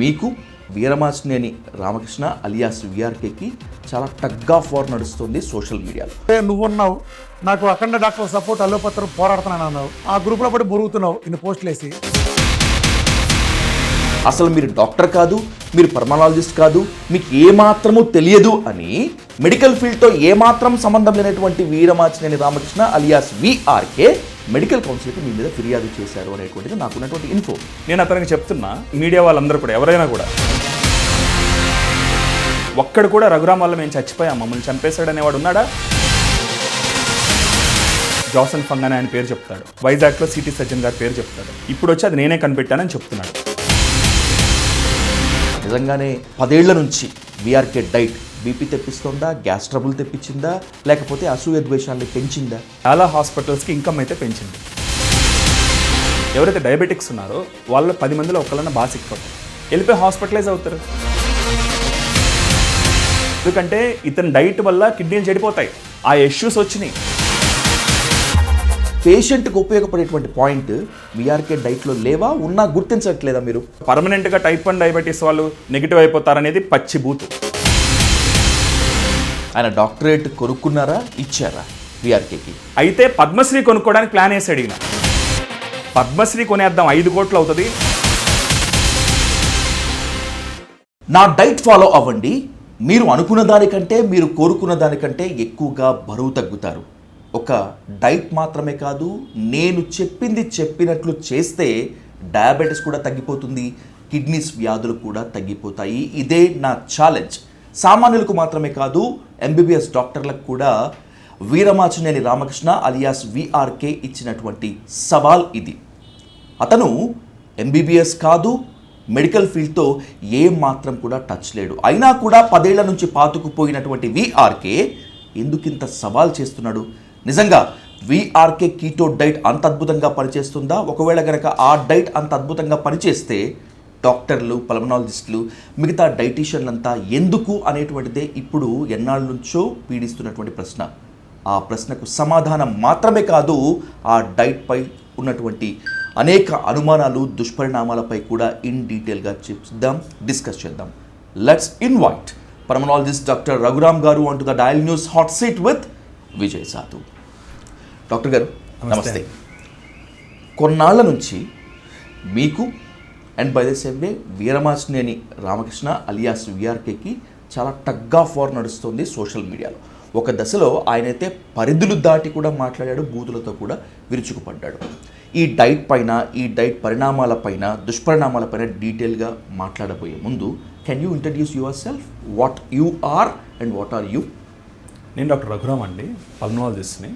మీకు వీరమాచినేని రామకృష్ణ అలియాస్ వీఆర్కేకి చాలా టగ్ ఆఫ్ వార్ నడుస్తుంది సోషల్ మీడియాలో. నువ్వున్నావు, నాకు అఖండ డాక్టర్ సపోర్ట్ అల్లోపత్రం పోరాడుతున్నాను అన్నావు, ఆ గ్రూప్లో పడి బొరుగుతున్నావు ఇన్ని పోస్టులు వేసి. అసలు మీరు డాక్టర్ కాదు, మీరు పల్మనాలజిస్ట్ కాదు, మీకు ఏమాత్రము తెలియదు అని మెడికల్ ఫీల్డ్తో ఏమాత్రం సంబంధం లేనటువంటి Veeramachineni Ramakrishna alias VRK medical కౌన్సిల్కి మీ మీద ఫిర్యాదు చేశారు అనేటువంటిది నాకున్నటువంటి ఇన్ఫో. నేను అతనికి చెప్తున్నా, మీడియా వాళ్ళందరూ కూడా ఎవరైనా కూడా ఒక్కడు కూడా రఘురామ్ వల్ల మేము చచ్చిపోయాం, మమ్మల్ని చంపేశాడు అనేవాడు ఉన్నాడా? జాసన్ ఫంగ్ అని ఆయన పేరు చెప్తాడు, వైజాగ్లో సిటీ సజ్జన్ గారి పేరు చెప్తాడు. ఇప్పుడు వచ్చి అది నేనే కనిపెట్టానని చెప్తున్నాడు. నిజంగానే 10 ఏళ్ల నుంచి వీఆర్కే డైట్ బీపీ తెప్పిస్తుందా, గ్యాస్ ట్రబుల్ తెప్పించిందా, లేకపోతే అసూయ ద్వేషాన్ని పెంచిందా? చాలా హాస్పిటల్స్కి ఇన్కమ్ అయితే పెంచింది. ఎవరైతే డయాబెటిక్స్ ఉన్నారో వాళ్ళ 10 మందిలో ఒకళ్ళన్నా బాగా సిక్కిపోతారు, వెళ్ళిపోయి హాస్పిటలైజ్ అవుతారు. ఎందుకంటే ఇతని డైట్ వల్ల కిడ్నీలు చెడిపోతాయి, ఆ ఇష్యూస్ వచ్చినాయి. పేషెంట్కి ఉపయోగపడేటువంటి పాయింట్ వీఆర్కే డైట్లో లేవా, ఉన్నా గుర్తించట్లేదా మీరు? పర్మనెంట్గా టైప్ 1 డయాబెటీస్ వాళ్ళు నెగిటివ్ అయిపోతారనేది పచ్చి బూతు. ఆయన డాక్టరేట్ కొనుక్కున్నారా, ఇచ్చారా వీఆర్కేకి? అయితే పద్మశ్రీ కొనుక్కోవడానికి ప్లాన్ వేసి అడిగిన, పద్మశ్రీ కొనేద్దాం 5 కోట్లు అవుతుంది. నా డైట్ ఫాలో అవ్వండి, మీరు అనుకున్న దానికంటే, మీరు కోరుకున్న దానికంటే ఎక్కువగా బరువు తగ్గుతారు. ఒక డైట్ మాత్రమే కాదు, నేను చెప్పింది చెప్పినట్లు చేస్తే డయాబెటీస్ కూడా తగ్గిపోతుంది, కిడ్నీస్ వ్యాధులు కూడా తగ్గిపోతాయి. ఇదే నా ఛాలెంజ్. సామాన్యులకు మాత్రమే కాదు, ఎంబీబీఎస్ డాక్టర్లకు కూడా వీరమాచినేని రామకృష్ణ అలియాస్ వీఆర్కే ఇచ్చినటువంటి సవాల్ ఇది. అతను ఎంబీబీఎస్ కాదు, మెడికల్ ఫీల్డ్తో ఏం మాత్రం కూడా టచ్ లేడు. అయినా కూడా 10 ఏళ్ల నుంచి పాతుకుపోయినటువంటి వీఆర్కే ఎందుకింత సవాల్ చేస్తున్నాడు? నిజంగా వీఆర్కే కీటో డైట్ అంత అద్భుతంగా పనిచేస్తుందా? ఒకవేళ కనుక ఆ డైట్ అంత అద్భుతంగా పనిచేస్తే డాక్టర్లు, పల్మనాలజిస్టులు, మిగతా డైటీషియన్లంతా ఎందుకు అనేటువంటిదే ఇప్పుడు ఎన్నాళ్ళ నుంచో పీడిస్తున్నటువంటి ప్రశ్న. ఆ ప్రశ్నకు సమాధానం మాత్రమే కాదు, ఆ డైట్పై ఉన్నటువంటి అనేక అనుమానాలు, దుష్పరిణామాలపై కూడా ఇన్ డీటెయిల్గా డిస్కస్ చేద్దాం. Let's invite pulmonologist doctor Raghuram garu on to the Dial News hot seat with Vijay Sadhu. Doctor garu నమస్తే. కొన్నాళ్ల నుంచి మీకు and by the same way Veeramachineni Ramakrishna alias వీఆర్కేకి చాలా టగ్ ఆఫ్ వార్ నడుస్తుంది సోషల్ మీడియాలో. ఒక దశలో ఆయనైతే పరిధులు దాటి కూడా మాట్లాడాడు, బూతులతో కూడా విరుచుకుపడ్డాడు. ఈ డైట్ పైన, ఈ డైట్ పరిణామాలపైన, దుష్పరిణామాలపైన డీటెయిల్గా మాట్లాడబోయే ముందు can you introduce yourself, what you are and what are you? నేను డాక్టర్ రఘురామ్ అండి, పల్మనాలజిస్ట్ని.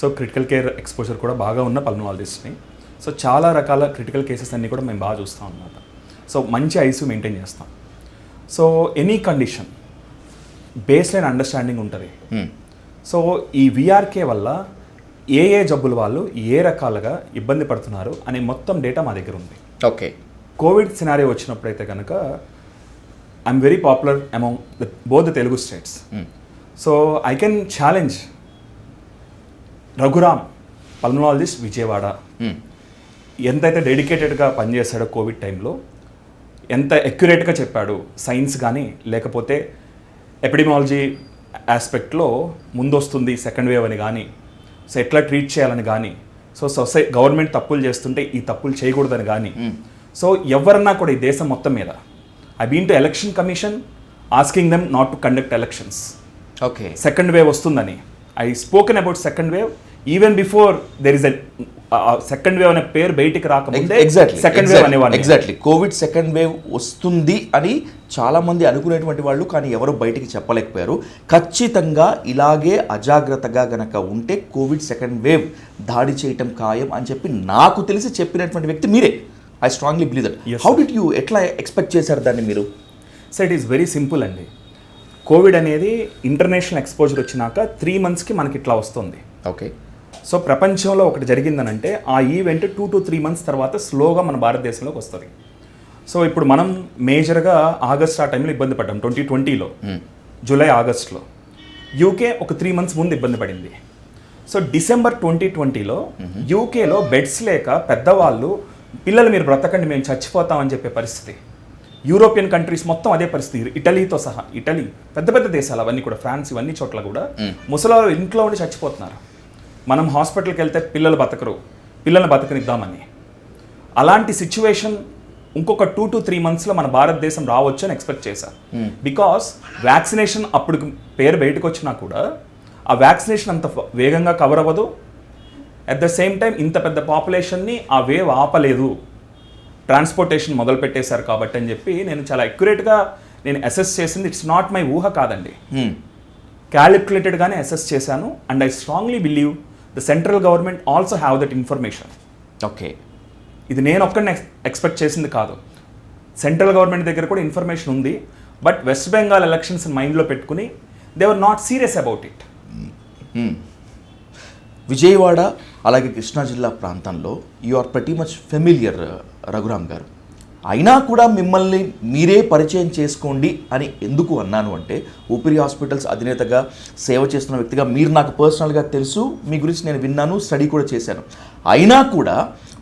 సో క్రిటికల్ కేర్ ఎక్స్పోజర్ కూడా బాగా ఉన్న పల్మనాలజిస్ట్ని. సో చాలా రకాల క్రిటికల్ కేసెస్ అన్నీ కూడా మేము బాగా చూస్తాం అన్నమాట. సో మంచి ఐసీయూ మెయింటైన్ చేస్తాం. So any condition base line understanding ఉంటుంది. సో ఈ వీఆర్కే వల్ల ఏ జబ్బులు వాళ్ళు ఏ రకాలుగా ఇబ్బంది పడుతున్నారు అనే మొత్తం డేటా మా దగ్గర ఉంది. ఓకే. కోవిడ్ సినారియో వచ్చినప్పుడైతే కనుక I'm very popular among both the Telugu states. So I can challenge Raghuram, pulmonologist, Vijayawada, ఎంతైతే డెడికేటెడ్గా పనిచేశాడో కోవిడ్ టైంలో, ఎంత అక్యురేట్గా చెప్పాడు సైన్స్ కానీ, లేకపోతే ఎపిడెమియాలజీ ఆస్పెక్ట్లో ముందొస్తుంది సెకండ్ వేవ్ అని కానీ, సో ఎట్లా ట్రీట్ చేయాలని కానీ, సో గవర్నమెంట్ తప్పులు చేస్తుంటే ఈ తప్పులు చేయకూడదని కానీ, సో ఎవరన్నా కూడా ఈ దేశం మొత్తం మీద I been to election commission asking them not to conduct elections. Okay. Second wave వస్తుందని I spoken about second wave even before there is second wave అనే పేరు బయటికి రాకముందే సెకండ్ వేవ్ అనేవాళ్ళు. ఎగ్జాక్ట్లీ కోవిడ్ సెకండ్ వేవ్ వస్తుంది అని చాలా మంది అనుకునేటువంటి వాళ్ళు, కానీ ఎవరు బయటికి చెప్పలేకపోయారు. ఖచ్చితంగా ఇలాగే అజాగ్రత్తగా గనక ఉంటే కోవిడ్ సెకండ్ వేవ్ దాడి చేయటం ఖాయం అని చెప్పి నాకు తెలిసి చెప్పినటువంటి వ్యక్తి మీరే. I strongly believe that. How did you, ఎట్లా ఎక్స్పెక్ట్ చేశారు దాన్ని మీరు? So it is very simple అండి. కోవిడ్ అనేది ఇంటర్నేషనల్ ఎక్స్పోజర్ వచ్చినాక 3 monthsకి మనకి ఇట్లా వస్తుంది. ఓకే. సో ప్రపంచంలో ఒకటి జరిగిందనంటే ఆ ఈవెంట్ 2 to 3 months తర్వాత స్లోగా మన భారతదేశంలోకి వస్తుంది. సో ఇప్పుడు మనం మేజర్గా ఆగస్ట్ ఆ టైంలో ఇబ్బంది పడ్డాం 2020లో, జూలై ఆగస్ట్లో. యూకే ఒక 3 months ముందు ఇబ్బంది పడింది. సో డిసెంబర్ 2020లో యూకేలో బెడ్స్ లేక పెద్దవాళ్ళు, పిల్లలు మీరు బ్రతకండి మేము చచ్చిపోతామని చెప్పే పరిస్థితి. యూరోపియన్ కంట్రీస్ మొత్తం అదే పరిస్థితి, ఇటలీతో సహా. ఇటలీ పెద్ద పెద్ద దేశాలు అవన్నీ కూడా, ఫ్రాన్స్, ఇవన్నీ చోట్ల కూడా ముసలాళ్ళు ఇంట్లో ఉండి చచ్చిపోతున్నారు. మనం హాస్పిటల్కి వెళ్తే పిల్లలు బతకరు, పిల్లల్ని బతకనిద్దామని. అలాంటి సిచ్యువేషన్ ఇంకొక 2 to 3 monthsలో మన భారతదేశం రావచ్చు అని ఎక్స్పెక్ట్ చేశాను. బికాస్ వ్యాక్సినేషన్ అప్పుడు పేరు బయటకు వచ్చినా కూడా ఆ వ్యాక్సినేషన్ అంత వేగంగా కవర్ అవ్వదు. అట్ ద సేమ్ టైం ఇంత పెద్ద పాపులేషన్ని ఆ వేవ్ ఆపలేదు, ట్రాన్స్పోర్టేషన్ మొదలు పెట్టేశారు కాబట్టి అని చెప్పి నేను చాలా అక్యురేట్గా నేను అసెస్ చేసింది. ఇట్స్ నాట్ మై ఊహ కాదండి, క్యాలిక్యులేటెడ్గానే అసెస్ చేశాను. And I strongly believe the central government also have that information. Okay, ఇది నేను ఒక్కడిని ఎక్స్పెక్ట్ చేసింది కాదు, సెంట్రల్ గవర్నమెంట్ దగ్గర కూడా ఇన్ఫర్మేషన్ ఉంది. బట్ వెస్ట్ బెంగాల్ ఎలక్షన్స్ మైండ్లో పెట్టుకుని they were not serious about it. Vijayawada అలాగే కృష్ణా జిల్లా ప్రాంతంలో యు ఆర్ ప్రతి మచ్ ఫెమిలియర్ రఘురామ్ గారు. అయినా కూడా మిమ్మల్ని మీరే పరిచయం చేసుకోండి అని ఎందుకు అన్నాను అంటే, ఊపిరి హాస్పిటల్స్ అధినేతగా సేవ చేస్తున్న వ్యక్తిగా మీరు నాకు పర్సనల్గా తెలుసు, మీ గురించి నేను విన్నాను, స్టడీ కూడా చేశాను. అయినా కూడా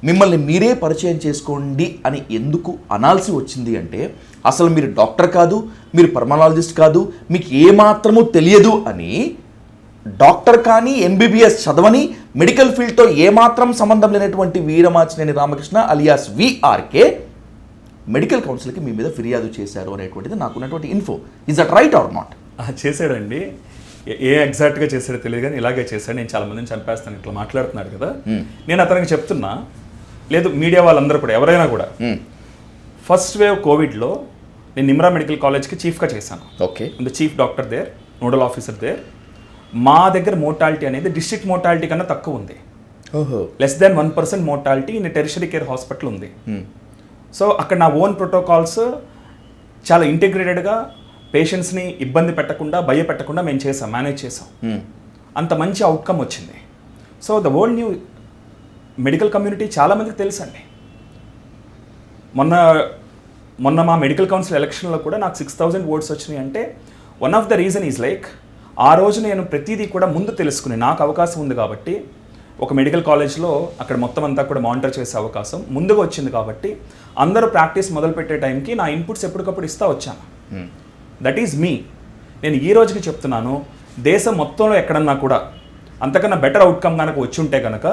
మిమ్మల్ని మీరే పరిచయం చేసుకోండి అని ఎందుకు అనాల్సి వచ్చింది అంటే, అసలు మీరు డాక్టర్ కాదు, మీరు పల్మనాలజిస్ట్ కాదు, మీకు ఏమాత్రమూ తెలియదు అని, డాక్టర్ కానీ ఎంబీబీఎస్ చదవని, మెడికల్ ఫీల్డ్తో ఏమాత్రం సంబంధం లేనటువంటి Veeramachineni Ramakrishna alias VRK medical కౌన్సిల్కి మీ మీద ఫిర్యాదు చేశారు అనేటువంటిది నాకున్నటువంటి info. Is that right or not? చేశాడండి, ఏ ఎగ్జాక్ట్గా చేశాడో తెలియదు కానీ ఇలాగే చేశాడు. నేను చాలా మందిని చంపేస్తాను ఇట్లా మాట్లాడుతున్నాడు కదా. నేను అతనికి చెప్తున్నా, లేదు మీడియా వాళ్ళందరూ కూడా ఎవరైనా కూడా, ఫస్ట్ వేవ్ కోవిడ్లో నేను నిమ్రా మెడికల్ కాలేజ్కి చీఫ్గా చేశాను. Okay, the chief doctor there, nodal officer there. మా దగ్గర మోర్టాలిటీ అనేది డిస్ట్రిక్ట్ మోర్టాలిటీ కన్నా తక్కువ ఉంది. Less than 1% mortality in tertiary care hospital ఉంది. సో అక్కడ నా ఓన్ ప్రోటోకాల్స్ చాలా ఇంటిగ్రేటెడ్గా పేషెంట్స్ని ఇబ్బంది పెట్టకుండా, భయపెట్టకుండా మేము చేసాం, మేనేజ్ చేసాం. అంత మంచి అవుట్కమ్ వచ్చింది. So the world new, medical community చాలామందికి తెలుసండి. మొన్న మా మెడికల్ కౌన్సిల్ ఎలక్షన్లో కూడా నాకు 6,000 ఓట్స్ వచ్చినాయి అంటే one of the reason is like, ఆ రోజు నేను ప్రతిదీ కూడా ముందు తెలుసుకుని, నాకు అవకాశం ఉంది కాబట్టి, ఒక మెడికల్ కాలేజ్లో అక్కడ మొత్తం అంతా కూడా మానిటర్ చేసే అవకాశం ముందుగా వచ్చింది కాబట్టి, అందరూ ప్రాక్టీస్ మొదలుపెట్టే టైంకి నా ఇన్పుట్స్ ఎప్పటికప్పుడు ఇస్తూ వచ్చాను. దట్ ఈజ్ మీ. నేను ఈ రోజుకి చెప్తున్నాను, దేశం మొత్తంలో ఎక్కడన్నా కూడా అంతకన్నా బెటర్ అవుట్కమ్ కనుక వచ్చి ఉంటే కనుక,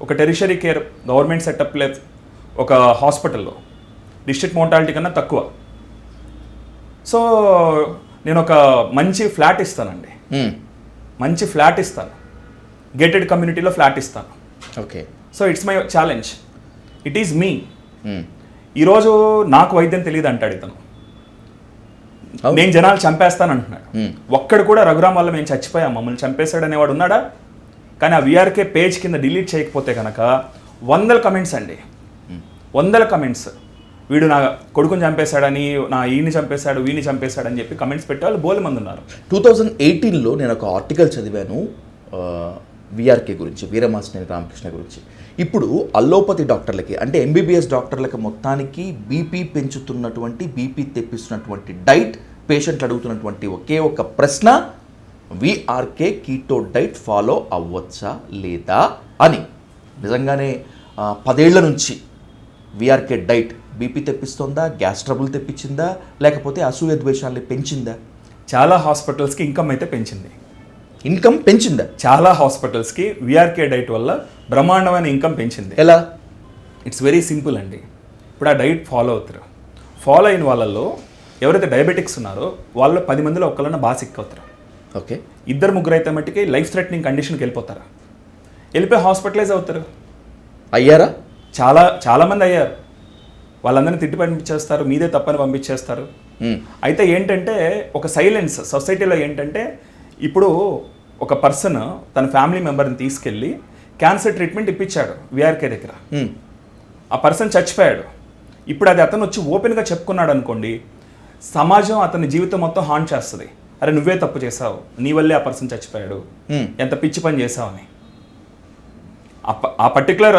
ఒక టెరిషరీ కేర్ గవర్నమెంట్ సెటప్ లేదు ఒక హాస్పిటల్లో డిస్ట్రిక్ట్ మోర్టాలిటీ కన్నా తక్కువ. సో నేను ఒక మంచి ఫ్లాట్ ఇస్తానండి, మంచి ఫ్లాట్ ఇస్తాను, గేటెడ్ కమ్యూనిటీలో ఫ్లాట్ ఇస్తాను. Okay, so it's my challenge, it is me. ఈరోజు నాకు వైద్యం తెలియదు అంటాడు ఇతను, నేను జనాలు చంపేస్తాను అంటున్నాడు. ఒక్కడు కూడా రఘురామ్ వల్ల మేము చచ్చిపోయాం, మమ్మల్ని చంపేశాడు అనేవాడు ఉన్నాడా? కానీ ఆ విఆర్కే పేజ్ కింద డిలీట్ చేయకపోతే కనుక 100 కమెంట్స్ అండి, 100 కమెంట్స్. వీడు నా కొడుకుని చంపేశాడని, నా ఈయన్ని చంపేశాడు, వీడిని చంపేశాడు అని చెప్పి కమెంట్స్ పెట్టేవాళ్ళు బోలు మంది ఉన్నారు. 2018లో నేను ఒక ఆర్టికల్ చదివాను విఆర్కే గురించి, వీరమాచినేని రామకృష్ణ గురించి. ఇప్పుడు అల్లోపతి డాక్టర్లకి, అంటే ఎంబీబీఎస్ డాక్టర్లకి మొత్తానికి బీపీ పెంచుతున్నటువంటి, బీపీ తెప్పిస్తున్నటువంటి డైట్ పేషెంట్లు అడుగుతున్నటువంటి ఒకే ఒక ప్రశ్న, విఆర్కే కీటో డైట్ ఫాలో అవ్వచ్చా లేదా అని. నిజంగానే 10 ఏళ్ల నుంచి విఆర్కే డైట్ బీపీ తెప్పిస్తుందా, గ్యాస్ ట్రబుల్ తెప్పించిందా, లేకపోతే అసూయ ద్వేషాలని పెంచిందా? చాలా హాస్పిటల్స్కి ఇన్కమ్ అయితే పెంచింది. ఇన్కమ్ పెంచిందా? చాలా హాస్పిటల్స్కి విఆర్కే డైట్ వల్ల బ్రహ్మాండమైన ఇన్కమ్ పెంచింది. ఎలా? ఇట్స్ వెరీ సింపుల్ అండి. ఇప్పుడు ఆ డైట్ ఫాలో అవుతారు, ఫాలో అయిన వాళ్ళల్లో ఎవరైతే డయాబెటిక్స్ ఉన్నారో వాళ్ళు 10 మందిలో ఒక్కళ్ళన్నా బాగా సిక్ అవుతారు. ఓకే, 2-3 అయితే మట్టికి లైఫ్ థ్రెటనింగ్ కండిషన్కి వెళ్ళిపోతారు, వెళ్ళిపోయి హాస్పిటలైజ్ అవుతారు. అయ్యారా? చాలామంది అయ్యారు. వాళ్ళందరినీ తిట్టి పంపించేస్తారు, మీదే తప్పని పంపించేస్తారు. అయితే ఏంటంటే ఒక సైలెన్స్ సొసైటీలో ఏంటంటే, ఇప్పుడు ఒక పర్సన్ తన ఫ్యామిలీ మెంబర్ని తీసుకెళ్ళి క్యాన్సర్ ట్రీట్మెంట్ ఇప్పించాడు విఆర్కే దగ్గర, ఆ పర్సన్ చచ్చిపోయాడు. ఇప్పుడు అది అతను వచ్చి ఓపెన్గా చెప్పుకున్నాడు అనుకోండి, సమాజం అతని జీవితం మొత్తం హాన్ చేస్తుంది. అరే నువ్వే తప్పు చేసావు, నీ వల్లే ఆ పర్సన్ చచ్చిపోయాడు, ఎంత పిచ్చి పని చేసావు అని. ఆ పర్టికులర్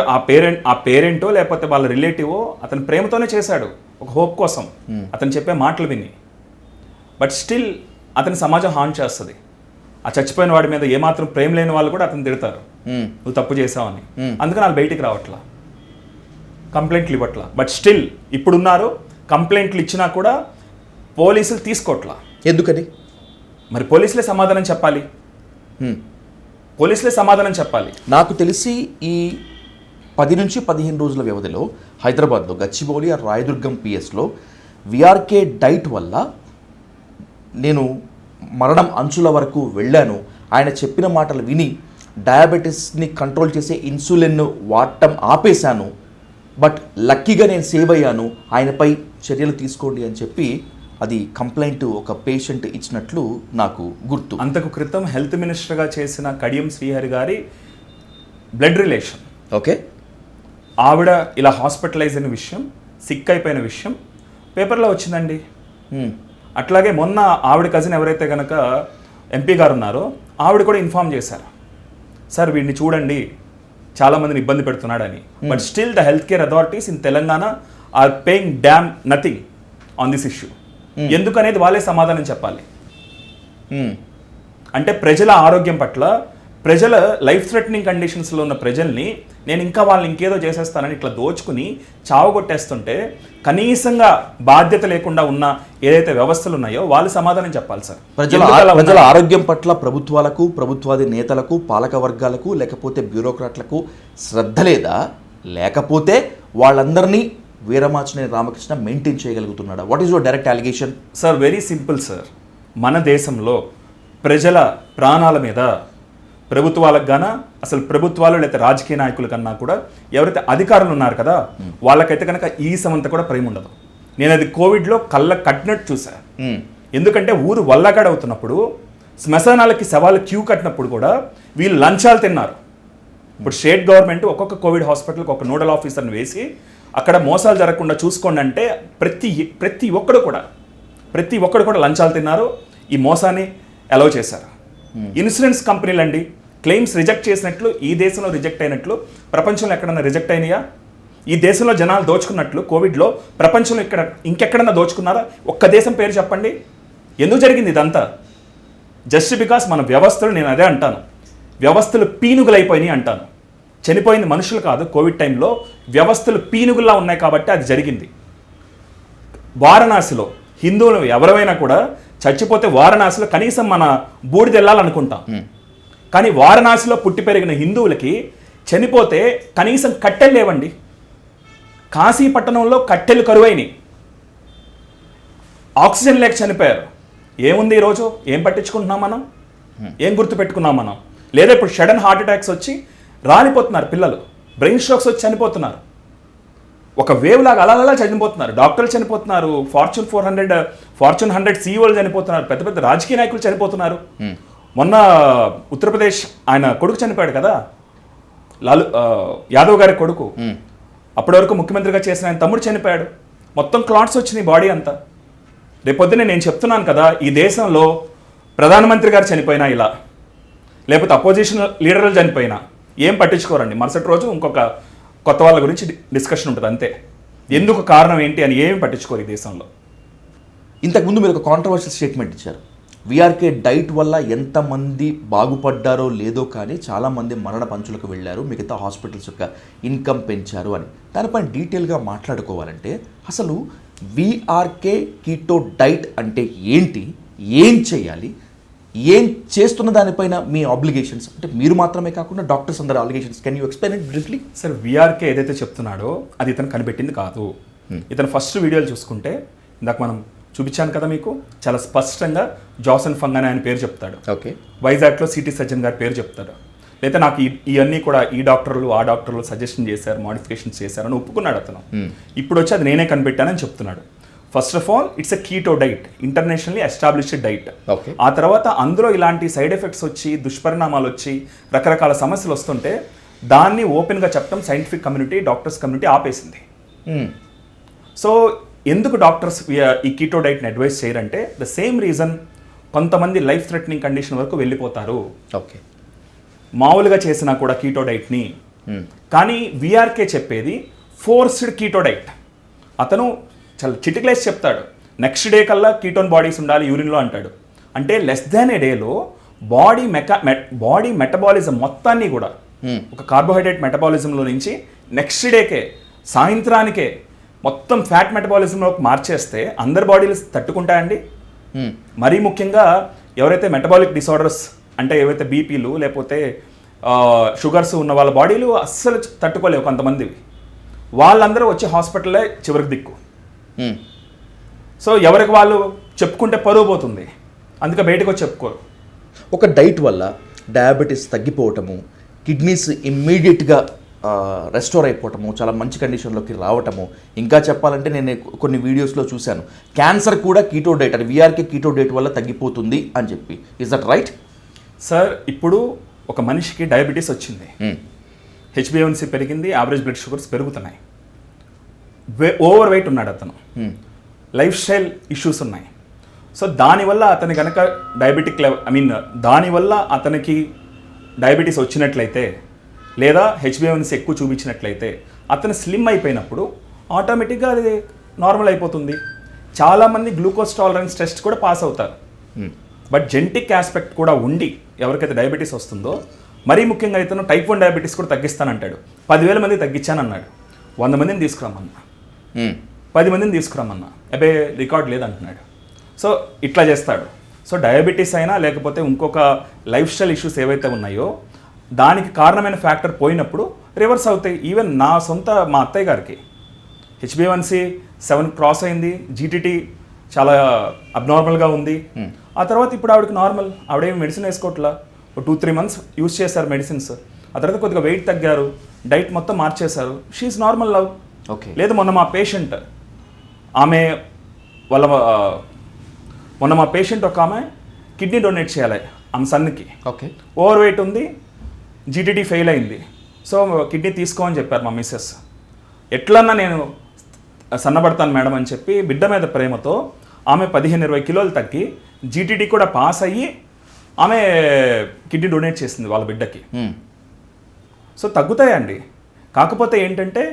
ఆ పేరెంటో లేకపోతే వాళ్ళ రిలేటివో అతని ప్రేమతోనే చేశాడు, ఒక హోప్ కోసం అతను చెప్పే మాటలు విని. బట్ స్టిల్ అతని సమాజం హాన్ చేస్తుంది. ఆ చచ్చిపోయిన వాడి మీద ఏమాత్రం ప్రేమ లేని వాళ్ళు కూడా అతను తిడతారు, నువ్వు తప్పు చేసావని. అందుకని వాళ్ళు బయటికి రావట్లా, కంప్లైంట్లు ఇవ్వట్లా. బట్ స్టిల్ ఇప్పుడున్నారు, కంప్లైంట్లు ఇచ్చినా కూడా పోలీసులు తీసుకోవట్లా. ఎందుకని? మరి పోలీసులే సమాధానం చెప్పాలి. పోలీసులే సమాధానం చెప్పాలి. నాకు తెలిసి ఈ 10 నుంచి 15 రోజుల వ్యవధిలో హైదరాబాద్లో గచ్చిబౌలి ఆ రాయదుర్గం పిఎస్లో విఆర్కే డైట్ వల్ల నేను మరణం అంచుల వరకు వెళ్ళాను. ఆయన చెప్పిన మాటలు విని డయాబెటీస్ని కంట్రోల్ చేసే ఇన్సులిన్ వాడటం ఆపేశాను. బట్ లక్కీగా నేను సేవ్ అయ్యాను, ఆయనపై చర్యలు తీసుకోండి అని చెప్పి అది కంప్లైంట్ ఒక పేషెంట్ ఇచ్చినట్లు నాకు గుర్తు. అంతకు క్రితం హెల్త్ మినిస్టర్గా చేసిన కడియం శ్రీహరి గారి బ్లడ్ రిలేషన్, ఓకే, ఆవిడ ఇలా హాస్పిటలైజ్ అయిన విషయం, సిక్ అయిపోయిన విషయం పేపర్లో వచ్చిందండి. అట్లాగే మొన్న ఆవిడ కజిన్ ఎవరైతే కనుక ఎంపీ గారు ఉన్నారో ఆవిడ కూడా ఇన్ఫార్మ్ చేశారు, సార్ వీడిని చూడండి చాలామందిని ఇబ్బంది పెడుతున్నాడని. But still the health care authorities in Telangana are paying damn nothing on this issue. ఎందుకనేది వాళ్ళే సమాధానం చెప్పాలి. అంటే ప్రజల ఆరోగ్యం పట్ల, ప్రజల లైఫ్ థ్రెటనింగ్ కండిషన్స్లో ఉన్న ప్రజల్ని నేను ఇంకా వాళ్ళని ఇంకేదో చేసేస్తానని ఇట్లా దోచుకుని చావగొట్టేస్తుంటే కనీసంగా బాధ్యత లేకుండా ఉన్న ఏదైతే వ్యవస్థలు ఉన్నాయో వాళ్ళు సమాధానం చెప్పాలి సార్. ప్రజల ఆరోగ్యం పట్ల ప్రభుత్వాలకు, ప్రభుత్వాది నేతలకు, పాలక వర్గాలకు, లేకపోతే బ్యూరోక్రాట్లకు శ్రద్ధ లేదా, లేకపోతే వాళ్ళందరినీ వీరమాచినేని రామకృష్ణ మెయింటైన్ చేయగలుగుతున్నాడా? What is your direct allegation? Sir very simple sir. మన దేశంలో ప్రజల ప్రాణాల మీద ప్రభుత్వాలకు గాన, అసలు ప్రభుత్వాలు లేదా రాజకీయ నాయకుల కన్నా కూడా ఎవరైతే అధికారులు ఉన్నారు కదా వాళ్ళకైతే కనుక ఈ సమంత కూడా ప్రేమ ఉండదు. నేను అది కోవిడ్లో కళ్ళ కట్టినట్టు చూసా. ఎందుకంటే ఊరు వల్లగాడ అవుతున్నప్పుడు, శ్మశానాలకి శవాలు క్యూ కట్టినప్పుడు కూడా వీళ్ళు లంచాలు తిన్నారు. ఇప్పుడు స్టేట్ గవర్నమెంట్ ఒక్కొక్క కోవిడ్ హాస్పిటల్కి ఒక నోడల్ ఆఫీసర్ని వేసి అక్కడ మోసాలు జరగకుండా చూసుకోండి అంటే ప్రతి ఒక్కడు కూడా లంచాలు తిన్నారు. ఈ మోసాన్ని అలౌ చేశారు. ఇన్సూరెన్స్ కంపెనీలు అండి క్లెయిమ్స్ రిజెక్ట్ చేసినట్లు ఈ దేశంలో రిజెక్ట్ అయినట్లు ప్రపంచంలో ఎక్కడన్నా రిజెక్ట్ అయినాయా? ఈ దేశంలో జనాలు దోచుకున్నట్లు కోవిడ్లో ప్రపంచంలో ఇంకెక్కడన్నా దోచుకున్నారా? ఒక్క దేశం పేరు చెప్పండి. ఎందుకు జరిగింది ఇదంతా? జస్ట్ బికాస్ మన వ్యవస్థలు, నేను అదే అంటాను, వ్యవస్థలు పీనుగులైపోయినాయి అంటాను. చనిపోయింది మనుషులు కాదు, కోవిడ్ టైంలో వ్యవస్థలు పీనుగుల్లా ఉన్నాయి కాబట్టి అది జరిగింది. వారణాసిలో హిందువులు ఎవరైనా కూడా చచ్చిపోతే వారణాసిలో కనీసం మన బూడిద వెళ్ళాలనుకుంటాం. కానీ వారణాసిలో పుట్టి పెరిగిన హిందువులకి చనిపోతే కనీసం కట్టెలు లేవండి. కాశీ పట్టణంలో కట్టెలు కరువైనవి, ఆక్సిజన్ లేక చనిపోయారు. ఏముంది ఈరోజు? ఏం పట్టించుకుంటున్నాం మనం? ఏం గుర్తుపెట్టుకున్నాం మనం? లేదా ఇప్పుడు సడన్ హార్ట్ అటాక్స్ వచ్చి రాలిపోతున్నారు పిల్లలు, బ్రెయిన్ స్ట్రోక్స్ వచ్చి చనిపోతున్నారు. ఒక వేవ్ లాగా అలా చనిపోతున్నారు. డాక్టర్లు చనిపోతున్నారు, ఫార్చ్యూన్ 100 సీఈఓలు చనిపోతున్నారు, పెద్ద పెద్ద రాజకీయ నాయకులు చనిపోతున్నారు. మొన్న ఉత్తరప్రదేశ్ ఆయన కొడుకు చనిపోయాడు కదా, యాదవ్ గారి కొడుకు. అప్పటి వరకు ముఖ్యమంత్రిగా చేసిన ఆయన తమ్ముడు చనిపోయాడు. మొత్తం క్లాట్స్ వచ్చినాయి బాడీ అంతా. రేపొద్దునే నేను చెప్తున్నాను కదా, ఈ దేశంలో ప్రధానమంత్రి గారు చనిపోయినా ఇలా, లేకపోతే అపోజిషన్ లీడర్లు చనిపోయినా ఏం పట్టించుకోరండి. మరుసటి రోజు ఇంకొక కొత్త వాళ్ళ గురించి డిస్కషన్ ఉంటుంది అంతే. ఎందుకు, కారణం ఏంటి అని ఏమి పట్టించుకోరు ఈ దేశంలో. ఇంతకుముందు మీరు ఒక కాంట్రవర్షియల్ స్టేట్మెంట్ ఇచ్చారు. విఆర్కే డైట్ వల్ల ఎంతమంది బాగుపడ్డారో లేదో కానీ చాలామంది మరణ పంచులకు వెళ్ళారు, మిగతా హాస్పిటల్స్ యొక్క ఇన్కమ్ పెంచారు అని. దానిపైన డీటెయిల్గా మాట్లాడుకోవాలంటే అసలు విఆర్కే కీటో డైట్ అంటే ఏంటి, ఏం చేయాలి, ఏం చేస్తున్న దానిపైన మీ ఆబ్లిగేషన్స్, అంటే మీరు మాత్రమే కాకుండా డాక్టర్స్ అందరి obligations, can you explain it briefly? Sir VRK ఏదైతే చెప్తున్నాడో అది ఇతను కనిపెట్టింది కాదు. ఇతను ఫస్ట్ వీడియోలు చూసుకుంటే ఇందాక మనం చూపించాను కదా మీకు, చాలా స్పష్టంగా జాసన్ ఫంగ్ అని ఆయన పేరు చెప్తాడు. ఓకే, వైజాగ్లో సిటీ సర్జన్ గారి పేరు చెప్తాడు. లేదా నాకు ఇవన్నీ కూడా ఈ డాక్టర్లు ఆ డాక్టర్లు సజెషన్ చేశారు, మోడిఫికేషన్స్ చేశారని ఒప్పుకున్నాడు అతను. ఇప్పుడు వచ్చి అది నేనే కనిపెట్టానని చెప్తున్నాడు. First of all it's a keto diet, internationally established diet. ఆ తర్వాత అందులో ఇలాంటి సైడ్ ఎఫెక్ట్స్ వచ్చి, దుష్పరిణామాలు వచ్చి, రకరకాల సమస్యలు వస్తుంటే దాన్ని ఓపెన్గా చెప్పడం సైంటిఫిక్ కమ్యూనిటీ, డాక్టర్స్ కమ్యూనిటీ ఆపేసింది. సో ఎందుకు డాక్టర్స్ ఈ కీటో డైట్ని అడ్వైస్ చేయరంటే ద సేమ్ రీజన్, కొంతమంది లైఫ్ థ్రెటనింగ్ కండిషన్ వరకు వెళ్ళిపోతారు. ఓకే, మామూలుగా చేసినా కూడా కీటో డైట్ని. కానీ విఆర్కే చెప్పేది ఫోర్స్డ్ కీటో డైట్. అతను చాలా చిటికలేసి చెప్తాడు, నెక్స్ట్ డే కల్లా కీటోన్ బాడీస్ ఉండాలి యూరిన్లో అంటాడు. అంటే లెస్ దాన్ ఏ డేలో బాడీ మెటబాలిజం మొత్తాన్ని కూడా ఒక కార్బోహైడ్రేట్ మెటబాలిజంలో నుంచి నెక్స్ట్ డేకే, సాయంత్రానికే మొత్తం ఫ్యాట్ మెటబాలిజంలోకి మార్చేస్తే అందరి బాడీలు తట్టుకుంటాయండి. మరీ ముఖ్యంగా ఎవరైతే మెటబాలిక్ డిసార్డర్స్ అంటే ఏవైతే బీపీలు లేకపోతే షుగర్స్ ఉన్న వాళ్ళ బాడీలు అస్సలు తట్టుకోలేవు కొంతమంది. వాళ్ళందరూ వచ్చే హాస్పిటల్లే చివరికి దిక్కు. సో ఎవరికి వాళ్ళు చెప్పుకుంటే పరువు పోతుంది, అందుకే బయటకు వచ్చి చెప్పుకోరు. ఒక డైట్ వల్ల డయాబెటీస్ తగ్గిపోవటము, కిడ్నీస్ ఇమ్మీడియట్గా రెస్టోర్ అయిపోవటము, చాలా మంచి కండిషన్లోకి రావటము, ఇంకా చెప్పాలంటే నేను కొన్ని వీడియోస్లో చూశాను క్యాన్సర్ కూడా కీటో డైట్ అంటే వీఆర్కే కీటో డైట్ వల్ల తగ్గిపోతుంది అని చెప్పి. Is that right? సార్, ఇప్పుడు ఒక మనిషికి డయాబెటీస్ వచ్చింది, హెచ్బిఏవన్సీ పెరిగింది, యావరేజ్ బ్లడ్ షుగర్స్ పెరుగుతున్నాయి, ఓవర్ వెయిట్ ఉన్నాడు అతను, లైఫ్ స్టైల్ ఇష్యూస్ ఉన్నాయి. సో దానివల్ల అతని కనుక దానివల్ల అతనికి డయాబెటీస్ వచ్చినట్లయితే లేదా హెచ్బిఏవన్సీ ఎక్కువ చూపించినట్లయితే అతను స్లిమ్ అయిపోయినప్పుడు ఆటోమేటిక్గా అది నార్మల్ అయిపోతుంది. చాలామంది గ్లూకోజ్ టాలరెన్స్ టెస్ట్ కూడా పాస్ అవుతారు. బట్ జెనెటిక్ ఆస్పెక్ట్ కూడా ఉండి ఎవరికైతే డయాబెటీస్ వస్తుందో, మరీ ముఖ్యంగా ఇతను టైప్ 1 డయాబెటీస్ కూడా తగ్గిస్తానంటాడు. 10,000 మంది తగ్గించానన్నాడు, 100 మందిని తీసుకురమ్మన్నా, 10 మందిని తీసుకురమ్మన్నా, అబ్బే రికార్డ్ లేదంటున్నాడు. సో ఇట్లా చేస్తాడు. సో డయాబెటీస్ అయినా లేకపోతే ఇంకొక లైఫ్ స్టైల్ ఇష్యూస్ ఏవైతే ఉన్నాయో దానికి కారణమైన ఫ్యాక్టర్ పోయినప్పుడు రివర్స్ అవుతాయి. ఈవెన్ మా అత్తయ్య గారికి హెచ్బిఏవన్సీ 7 క్రాస్ అయింది, జీటీటీ చాలా అబ్నార్మల్గా ఉంది. ఆ తర్వాత ఇప్పుడు ఆవిడకి నార్మల్, ఆవిడేమి మెడిసిన్ వేసుకోవట్లా, 2-3 months యూజ్ చేశారు మెడిసిన్స్. ఆ తర్వాత కొద్దిగా వెయిట్ తగ్గారు, డైట్ మొత్తం మార్చేశారు, షీఈస్ నార్మల్ లవ్. ఓకే. లేదు మొన్న మా పేషెంట్ ఒక ఆమె కిడ్నీ డొనేట్ చేయాలి ఆమె సన్కి. ఓకే. ఓవర్ వెయిట్ ఉంది, జీటీటీ ఫెయిల్ అయింది. సో కిడ్నీ తీసుకో అని చెప్పారు మా మిస్సెస్. ఎట్లన్నా నేను సన్నబడతాను మేడం అని చెప్పి బిడ్డ మీద ప్రేమతో ఆమె 15-20 కిలోలు తగ్గి జీటీటీ కూడా పాస్ అయ్యి ఆమె కిడ్నీ డొనేట్ చేసింది వాళ్ళ బిడ్డకి. సో తగ్గుతాయండి. కాకపోతే ఏంటంటే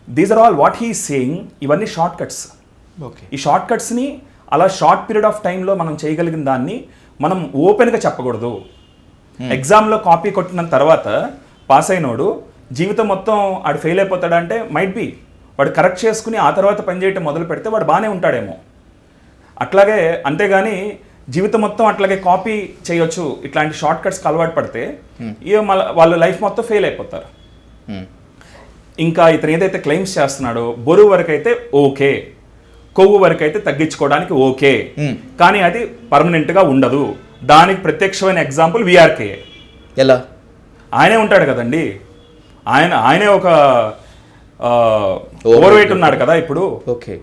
these are all what he saying, ఇవన్నీ షార్ట్ కట్స్. ఓకే. ఈ షార్ట్ కట్స్ని అలా షార్ట్ పీరియడ్ ఆఫ్ టైంలో మనం చేయగలిగిన దాన్ని మనం ఓపెన్గా చెప్పకూడదు. ఎగ్జామ్లో కాపీ కొట్టిన తర్వాత పాస్ అయినోడు జీవితం మొత్తం ఆడు ఫెయిల్ అయిపోతాడంటే మైట్ బి, వాడు కరెక్ట్ చేసుకుని ఆ తర్వాత పనిచేయటం మొదలు పెడితే వాడు బాగానే ఉంటాడేమో. అట్లాగే అంతేగాని జీవితం మొత్తం అట్లాగే కాపీ చేయొచ్చు ఇట్లాంటి షార్ట్ కట్స్కి అలవాటు పడితే ఇక వాళ్ళ లైఫ్ మొత్తం ఫెయిల్ అయిపోతారు. ఇంకా ఇతను ఏదైతే క్లెయిమ్స్ చేస్తున్నాడో బరువు వరకు అయితే ఓకే, కొవ్వు వరకు అయితే తగ్గించుకోవడానికి ఓకే, కానీ అది పర్మనెంట్గా ఉండదు. దానికి ప్రత్యక్షమైన ఎగ్జాంపుల్ వీఆర్కే. ఎలా? ఆయనే ఉంటాడు కదండి, ఆయనే ఒక ఓవర్ వెయిట్ ఉన్నాడు కదా ఇప్పుడు. ఓకే.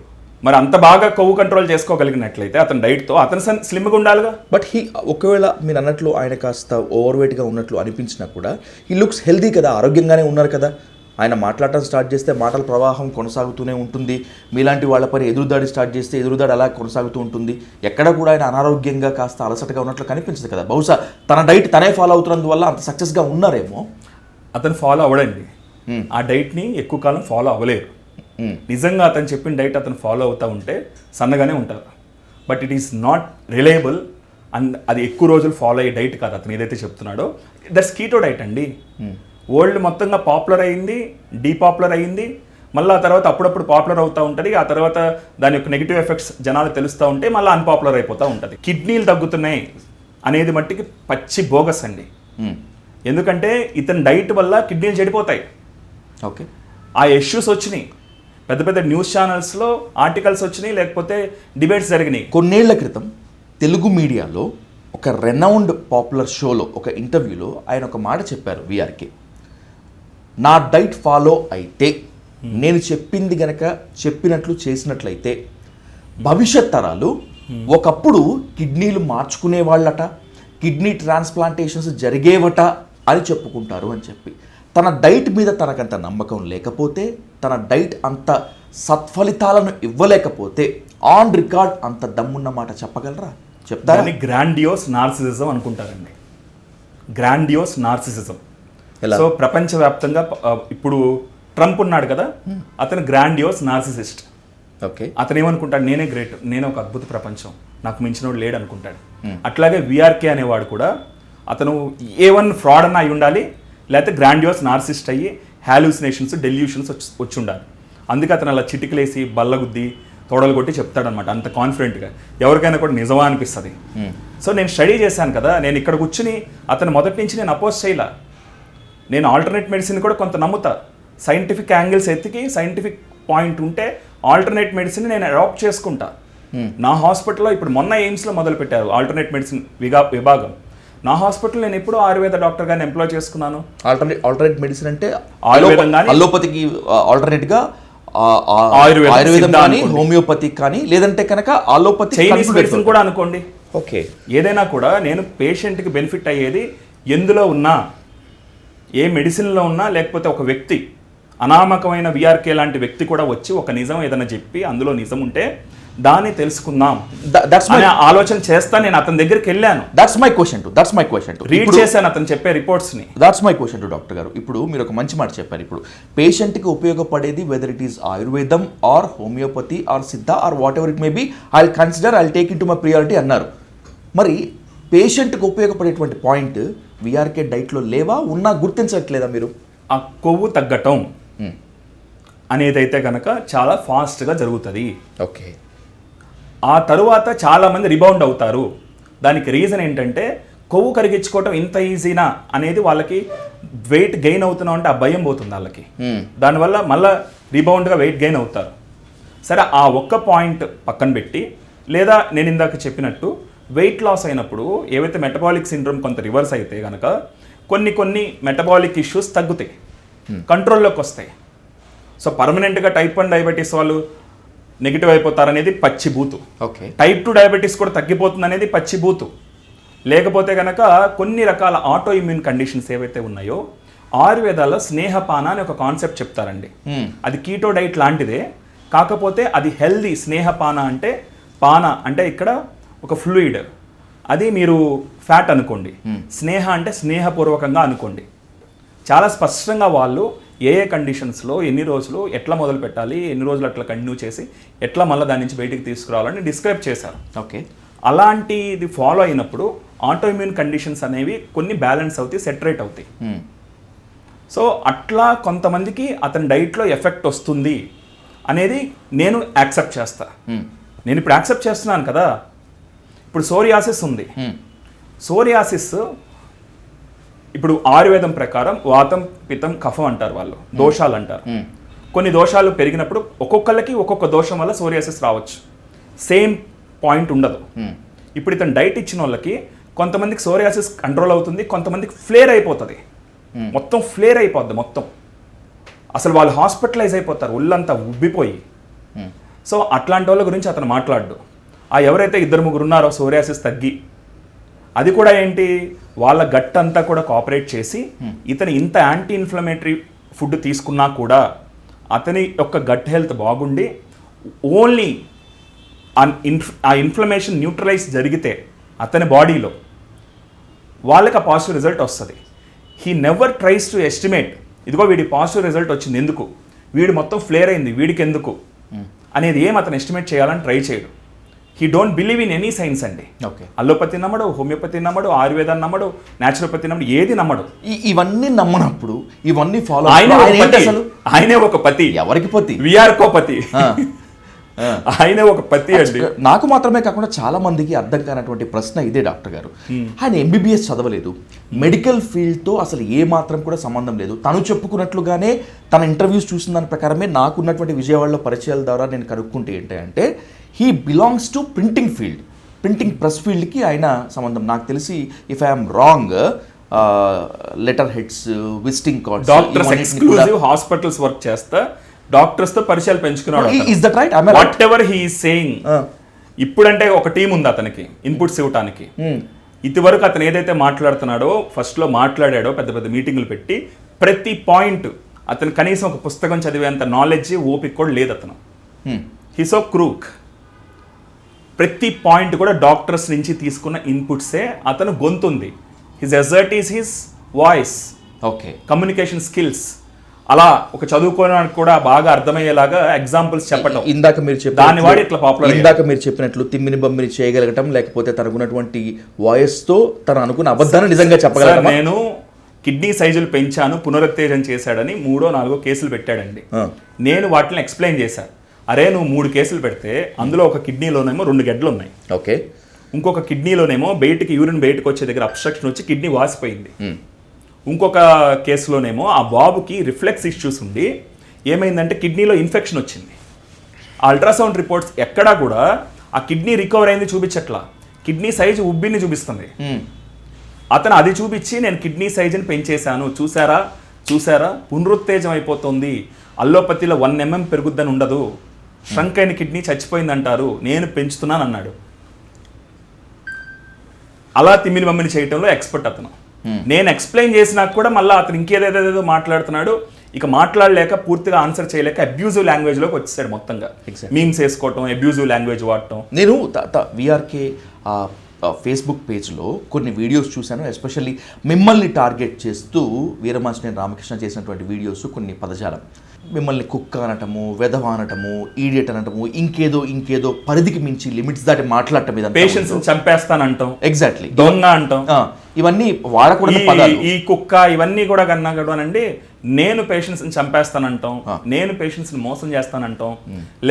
మరి అంత బాగా కొవ్వు కంట్రోల్ చేసుకోగలిగినట్లయితే అతని డైట్తో అతను స్లిమ్గా ఉండాలిగా. బట్ ఒకవేళ మీరు అన్నట్లు ఆయన కాస్త ఓవర్ వెయిట్గా ఉన్నట్లు అనిపించినా కూడా హీ లుక్స్ హెల్దీ కదా, ఆరోగ్యంగానే ఉన్నారు కదా. ఆయన మాట్లాడటం స్టార్ట్ చేస్తే మాటల ప్రవాహం కొనసాగుతూనే ఉంటుంది. మీలాంటి వాళ్ళపై ఎదురుదాడి స్టార్ట్ చేస్తే ఎదురుదాడి అలా కొనసాగుతూ ఉంటుంది. ఎక్కడ కూడా ఆయన అనారోగ్యంగా కాస్త అలసటగా ఉన్నట్లు కనిపించదు కదా. బహుశా తన డైట్ తనే ఫాలో అవుతున్నందువల్ల అంత సక్సెస్గా ఉన్నారేమో. అతను ఫాలో అవ్వడండి, ఆ డైట్ని ఎక్కువ కాలం ఫాలో అవ్వలేరు. నిజంగా అతను చెప్పిన డైట్ అతను ఫాలో అవుతూ ఉంటే సన్నగానే ఉంటారు. But it is not reliable and అది ఎక్కువ రోజులు ఫాలో అయ్యే డైట్ కాదు అతను ఏదైతే చెప్తున్నాడో. దట్స్ కీటో డైట్ అండి. వరల్డ్ మొత్తంగా పాపులర్ అయ్యింది, డీపాపులర్ అయ్యింది, మళ్ళీ ఆ తర్వాత అప్పుడప్పుడు పాపులర్ అవుతూ ఉంటుంది. ఆ తర్వాత దాని యొక్క నెగిటివ్ ఎఫెక్ట్స్ జనాలు తెలుస్తూ ఉంటే మళ్ళీ అన్పాపులర్ అయిపోతూ ఉంటుంది. కిడ్నీలు తగ్గుతున్నాయి అనేది మట్టికి పచ్చి బోగస్ అండి. ఎందుకంటే ఇతని డైట్ వల్ల కిడ్నీలు చెడిపోతాయి. ఓకే. ఆ ఇష్యూస్ వచ్చినాయి, పెద్ద పెద్ద న్యూస్ ఛానల్స్లో ఆర్టికల్స్ వచ్చినాయి, లేకపోతే డిబేట్స్ జరిగినాయి. కొన్నేళ్ల క్రితం తెలుగు మీడియాలో ఒక రెనౌండ్ పాపులర్ షోలో ఒక ఇంటర్వ్యూలో ఆయన ఒక మాట చెప్పారు వీఆర్కే. నా డైట్ ఫాలో అయితే, నేను చెప్పింది గనక చెప్పినట్లు చేసినట్లయితే భవిష్యత్ తరాలు ఒకప్పుడు కిడ్నీలు మార్చుకునే వాళ్ళట, కిడ్నీ ట్రాన్స్ప్లాంటేషన్స్ జరిగేవట అని చెప్పుకుంటారు అని చెప్పి. తన డైట్ మీద తనకంత నమ్మకం లేకపోతే, తన డైట్ అంత సత్ఫలితాలను ఇవ్వలేకపోతే ఆన్ రికార్డ్ అంత దమ్మున్న మాట చెప్పగలరా? చెప్తారా? గ్రాండియోస్ నార్సిసిజం అనుకుంటారండి. Grandiose narcissism. ఎలా? సో ప్రపంచవ్యాప్తంగా ఇప్పుడు ట్రంప్ ఉన్నాడు కదా, అతను గ్రాండియోస్ నార్సిసిస్ట్. ఓకే. అతను ఏమనుకుంటాడు, నేనే గ్రేట్, నేనే ఒక అద్భుత ప్రపంచం, నాకు మించినోడు లేడు అనుకుంటాడు. అట్లాగే వీఆర్కే అనేవాడు కూడా అతను A1 ఫ్రాడ్ అన్న అయి ఉండాలి, లేకపోతే గ్రాండియోస్ నార్సిస్ట్ అయ్యి హాలూసినేషన్స్, డెల్యూషన్స్ వచ్చి ఉండాలి. అందుకే అతను అలా చిటికలేసి బల్లగుద్ది తోడలు కొట్టి చెప్తాడనమాట అంత కాన్ఫిడెంట్గా. ఎవరికైనా కూడా నిజమా అనిపిస్తుంది. సో నేను స్టడీ చేశాను కదా, నేను ఇక్కడ కూర్చుని అతను మొదటి నుంచి నేను అపోజ్ చేయలే. నేను ఆల్టర్నేట్ మెడిసిన్ కూడా కొంత నమ్ముతా. సైంటిఫిక్ యాంగిల్స్ ఎత్తికి సైంటిఫిక్ పాయింట్ ఉంటే ఆల్టర్నేట్ మెడిసిన్ నేను అడాప్ట్ చేసుకుంటా. నా హాస్పిటల్లో ఇప్పుడు మొన్న ఎయిమ్స్లో మొదలు పెట్టారు ఆల్టర్నేట్ మెడిసిన్ విభాగం. నా హాస్పిటల్ నేను ఎప్పుడు ఆయుర్వేద డాక్టర్ గారిని ఎంప్లాయ్ చేసుకున్నాను. ఆల్టర్నేట్ మెడిసిన్ అంటే ఆయుర్వేదం కానీ అలోపతికి ఆల్టర్నేట్ గా ఆయుర్వేదం ఆయుర్వేదం కానీ హోమియోపతిక్ కానీ లేదంటే కనుక అలోపతి చైనీస్ మెడిసిన్ కూడా అనుకోండి. ఓకే, ఏదైనా కూడా నేను పేషెంట్కి బెనిఫిట్ అయ్యేది ఎందులో ఉన్నా, ఏ మెడిసిన్లో ఉన్నా, లేకపోతే ఒక వ్యక్తి అనామకమైన విఆర్కే లాంటి వ్యక్తి కూడా వచ్చి ఒక నిజం ఏదైనా చెప్పి అందులో నిజం ఉంటే దాన్ని తెలుసుకుందాం అనే ఆలోచన చేస్తా. నేను అతని దగ్గరికి వెళ్ళాను. దట్స్ మై క్వశ్చన్ రీడ్ చేశాను అతను చెప్పే రిపోర్ట్స్ని. That's my question to doctor garu. ఇప్పుడు మీరు ఒక మంచి మాట చెప్పారు. ఇప్పుడు పేషెంట్కి ఉపయోగపడేది వెదర్ ఇట్ ఈస్ ఆయుర్వేదం or homeopathy or Siddha or whatever it may be, I consider I take into my priority అన్నారు. మరి పేషెంట్కి ఉపయోగపడేటువంటి పాయింట్ విఆర్కే డైట్లో లేవా, ఉన్నా గుర్తించట్లేదా మీరు? ఆ కొవ్వు తగ్గటం అనేదైతే కనుక చాలా ఫాస్ట్గా జరుగుతుంది. ఓకే, ఆ తరువాత చాలామంది రిబౌండ్ అవుతారు. దానికి రీజన్ ఏంటంటే కొవ్వు కరిగించుకోవటం ఇంత ఈజీనా అనేది వాళ్ళకి వెయిట్ గెయిన్ అవుతున్నాం అంటే ఆ భయం పోతుంది వాళ్ళకి. దానివల్ల మళ్ళీ రిబౌండ్గా వెయిట్ గెయిన్ అవుతారు. సరే, ఆ ఒక్క పాయింట్ పక్కన పెట్టి, లేదా నేను ఇందాక చెప్పినట్టు వెయిట్ లాస్ అయినప్పుడు ఏవైతే మెటబాలిక్ సిండ్రోమ్ కొంత రివర్స్ అయితే కనుక కొన్ని మెటబాలిక్ ఇష్యూస్ తగ్గుతాయి, కంట్రోల్లోకి వస్తాయి. సో పర్మనెంట్గా టైప్ 1 డయాబెటీస్ వాళ్ళు నెగిటివ్ అయిపోతారనేది పచ్చిబూతు. ఓకే, టైప్ 2 డయాబెటీస్ కూడా తగ్గిపోతుంది అనేది పచ్చిబూతు. లేకపోతే కనుక కొన్ని రకాల ఆటో ఇమ్యూన్ కండిషన్స్ ఏవైతే ఉన్నాయో ఆయుర్వేదాల్లో స్నేహపాన అని ఒక కాన్సెప్ట్ చెప్తారండి. అది కీటో డైట్ లాంటిదే, కాకపోతే అది హెల్దీ. స్నేహపాన అంటే పాన అంటే ఇక్కడ ఒక ఫ్లూయిడ్, అది మీరు ఫ్యాట్ అనుకోండి. స్నేహ అంటే స్నేహపూర్వకంగా అనుకోండి. చాలా స్పష్టంగా వాళ్ళు ఏ కండిషన్స్లో ఎన్ని రోజులు ఎట్లా మొదలు పెట్టాలి, ఎన్ని రోజులు అట్లా కంటిన్యూ చేసి ఎట్లా మళ్ళీ దాని నుంచి బయటికి తీసుకురావాలని డిస్క్రైబ్ చేశారు. ఓకే, అలాంటిది ఫాలో అయినప్పుడు ఆటో ఇమ్యూన్ కండిషన్స్ అనేవి కొన్ని బ్యాలెన్స్ అవుతాయి, సెటరేట్ అవుతాయి. సో అట్లా కొంతమందికి అతని డైట్లో ఎఫెక్ట్ వస్తుంది అనేది నేను యాక్సెప్ట్ చేస్తా. నేను ఇప్పుడు యాక్సెప్ట్ చేస్తున్నాను కదా. ఇప్పుడు సోరియాసిస్ ఉంది. సోరియాసిస్ ఇప్పుడు ఆయుర్వేదం ప్రకారం వాతం పిత్తం కఫం అంటారు, వాళ్ళు దోషాలు అంటారు. కొన్ని దోషాలు పెరిగినప్పుడు ఒక్కొక్కళ్ళకి ఒక్కొక్క దోషం వల్ల సోరియాసిస్ రావచ్చు, సేమ్ పాయింట్ ఉండదు. ఇప్పుడు ఇతను డైట్ ఇచ్చిన వాళ్ళకి కొంతమందికి సోరియాసిస్ కంట్రోల్ అవుతుంది, కొంతమందికి ఫ్లేర్ అయిపోతుంది, మొత్తం ఫ్లేర్ అయిపోద్ది మొత్తం. అసలు వాళ్ళు హాస్పిటలైజ్ అయిపోతారు, ఒళ్ళంతా ఉబ్బిపోయి. సో అట్లాంటి వాళ్ళ గురించి అతను మాట్లాడు. ఆ ఎవరైతే 2-3 ఉన్నారో సోరియాసిస్ తగ్గి, అది కూడా ఏంటి, వాళ్ళ గట్ అంతా కూడా కోఆపరేట్ చేసి ఇతను ఇంత యాంటీ ఇన్ఫ్లమేటరీ ఫుడ్ తీసుకున్నా కూడా అతని యొక్క గట్ హెల్త్ బాగుండి ఓన్లీ ఆ ఇన్ఫ్లమేషన్ న్యూట్రలైజ్ జరిగితే అతని బాడీలో వాళ్ళకి ఆ పాజిటివ్ రిజల్ట్ వస్తుంది. He never tries to estimate, ఇదిగో వీడి పాజిటివ్ రిజల్ట్ వచ్చింది ఎందుకు, వీడు మొత్తం ఫ్లేర్ అయింది వీడికి ఎందుకు అనేది ఏం అతను ఎస్టిమేట్ చేయాలని ట్రై చేయడు. He don't believe in any science అండి. ఓకే, అల్లోపతి నమ్మడు, హోమియోపతి నమ్మడు, ఆయుర్వేదాన్ని నమ్మడు, న్యాచురోపతి నమ్మడు, ఏది నమ్మడు. ఇవన్నీ నమ్మనప్పుడు ఇవన్నీ ఫాలో ఆయనే ఒక పతి. ఎవరికి పతి? విఆర్కో పతి. ఆయనే ఒక పతి అండి. నాకు మాత్రమే కాకుండా చాలా మందికి అర్థం కానటువంటి ప్రశ్న ఇదే డాక్టర్ గారు. ఆయన ఎంబీబీఎస్ చదవలేదు, మెడికల్ ఫీల్డ్తో అసలు ఏ మాత్రం కూడా సంబంధం లేదు. తను చెప్పుకున్నట్లుగానే తన ఇంటర్వ్యూస్ చూసిన దాని ప్రకారమే నాకున్నటువంటి విజయవాడలో పరిచయాల ద్వారా నేను కనుక్కుంటే ఏంటంటే he belongs to printing field, printing press ఫీల్డ్కి ఆయన సంబంధం. నాకు తెలిసి if I'm wrong letter heads, visiting cards, doctors exclusive hospitals work చేస్తా డాక్టర్స్ తో పరిచయాలు పెంచుకున్నాడు. Is that right? What ever he is saying. ఇప్పుడంటే ఒక టీం ఉంది అతనికి ఇన్పుట్స్ ఇవ్వటానికి. ఇదివరకు అతను ఏదైతే మాట్లాడుతున్నాడో ఫస్ట్ లో మాట్లాడాడో పెద్ద పెద్ద మీటింగులు పెట్టి ప్రతి పాయింట్ అతను కనీసం ఒక పుస్తకం చదివేంత నాలెడ్జ్ ఓపిక కూడా లేదు అతను. He so crook. ప్రతి పాయింట్ కూడా డాక్టర్స్ నుంచి తీసుకున్న ఇన్పుట్సే అతను గొంతుంది. His asset is his voice. Okay, communication skills అలా ఒక చదువుకోవడానికి కూడా బాగా అర్థమయ్యేలాగా ఎగ్జాంపుల్స్ చెప్పడం. ఇందాక మీరు దాని వాడి ఇట్లా పాపులర్. ఇందాక మీరు చెప్పినట్లు తిమ్మిని బమ్మిని చేయగలగటం, లేకపోతే తనకున్నటువంటి వాయిస్ తో తను అనుకున్న అబద్ధాన్ని నిజంగా చెప్పగలగడం. నేను కిడ్నీ సైజులు పెంచాను, పునరుత్తేజం చేశాడని 3, 4 కేసులు పెట్టాడండి. నేను వాటిని ఎక్స్ప్లెయిన్ చేశాను. అరే నువ్వు 3 కేసులు పెడితే అందులో ఒక కిడ్నీలోనేమో 2 గడ్డలు ఉన్నాయి, ఓకే, ఇంకొక కిడ్నీలోనేమో యూరిన్ బయటకు వచ్చే దగ్గర అబ్స్ట్రక్షన్ వచ్చి కిడ్నీ వాసిపోయింది, ఇంకొక కేసులోనేమో ఆ బాబుకి రిఫ్లెక్స్ ఇష్యూస్ ఉండి ఏమైందంటే కిడ్నీలో ఇన్ఫెక్షన్ వచ్చింది. అల్ట్రాసౌండ్ రిపోర్ట్స్ ఎక్కడా కూడా ఆ కిడ్నీ రికవర్ అయింది చూపించట్లా, కిడ్నీ సైజు ఉబ్బిని చూపిస్తుంది. అతను అది చూపించి నేను కిడ్నీ సైజుని పెంచేశాను, చూసారా పునరుత్తేజం అయిపోతుంది, అల్లోపతిలో 1 mm పెరుగుద్దని ఉండదు, ష్రంక్ అయిన కిడ్నీ చచ్చిపోయింది అంటారు, నేను పెంచుతున్నాను అన్నాడు. అలా తిమ్మిని మమ్మిని చేయటంలో ఎక్స్పర్ట్ అతను. నేను ఎక్స్ప్లెయిన్ చేసినాక కూడా మళ్ళీ అతను ఇంకేదేదేదో మాట్లాడుతున్నాడు. ఇక మాట్లాడలేక పూర్తిగా ఆన్సర్ చేయలేక అబ్యూజివ్ లాంగ్వేజ్లోకి వచ్చేసాడు మొత్తంగా. మీమ్స్ వేసుకోవటం, అబ్యూజివ్ లాంగ్వేజ్ వాడటం. నేను విఆర్కే ఫేస్బుక్ పేజ్లో కొన్ని వీడియోస్ చూశాను, ఎస్పెషల్లీ మిమ్మల్ని టార్గెట్ చేస్తూ వీరమాచినేని రామకృష్ణ చేసినటువంటి వీడియోస్. కొన్ని పదజాలం మిమ్మల్ని కుక్క అనటము, వెధవ అనటము, ఈడియట్ అనటము, ఇంకేదో పరిధికి మించి లిమిట్స్ దాటి మాట్లాడటం మీద పేషెన్స్ చంపేస్తానంటాం, ఎగ్జాక్ట్లీ దొంగ అంటాం, ఇవన్నీ వాడకూడదు పదాలు. ఈ కుక్క ఇవన్నీ కూడా కన్నాగడనండి. నేను పేషెన్స్ ని చంపేస్తానంటాం, నేను పేషెన్స్ ని మోసం చేస్తానంటాం,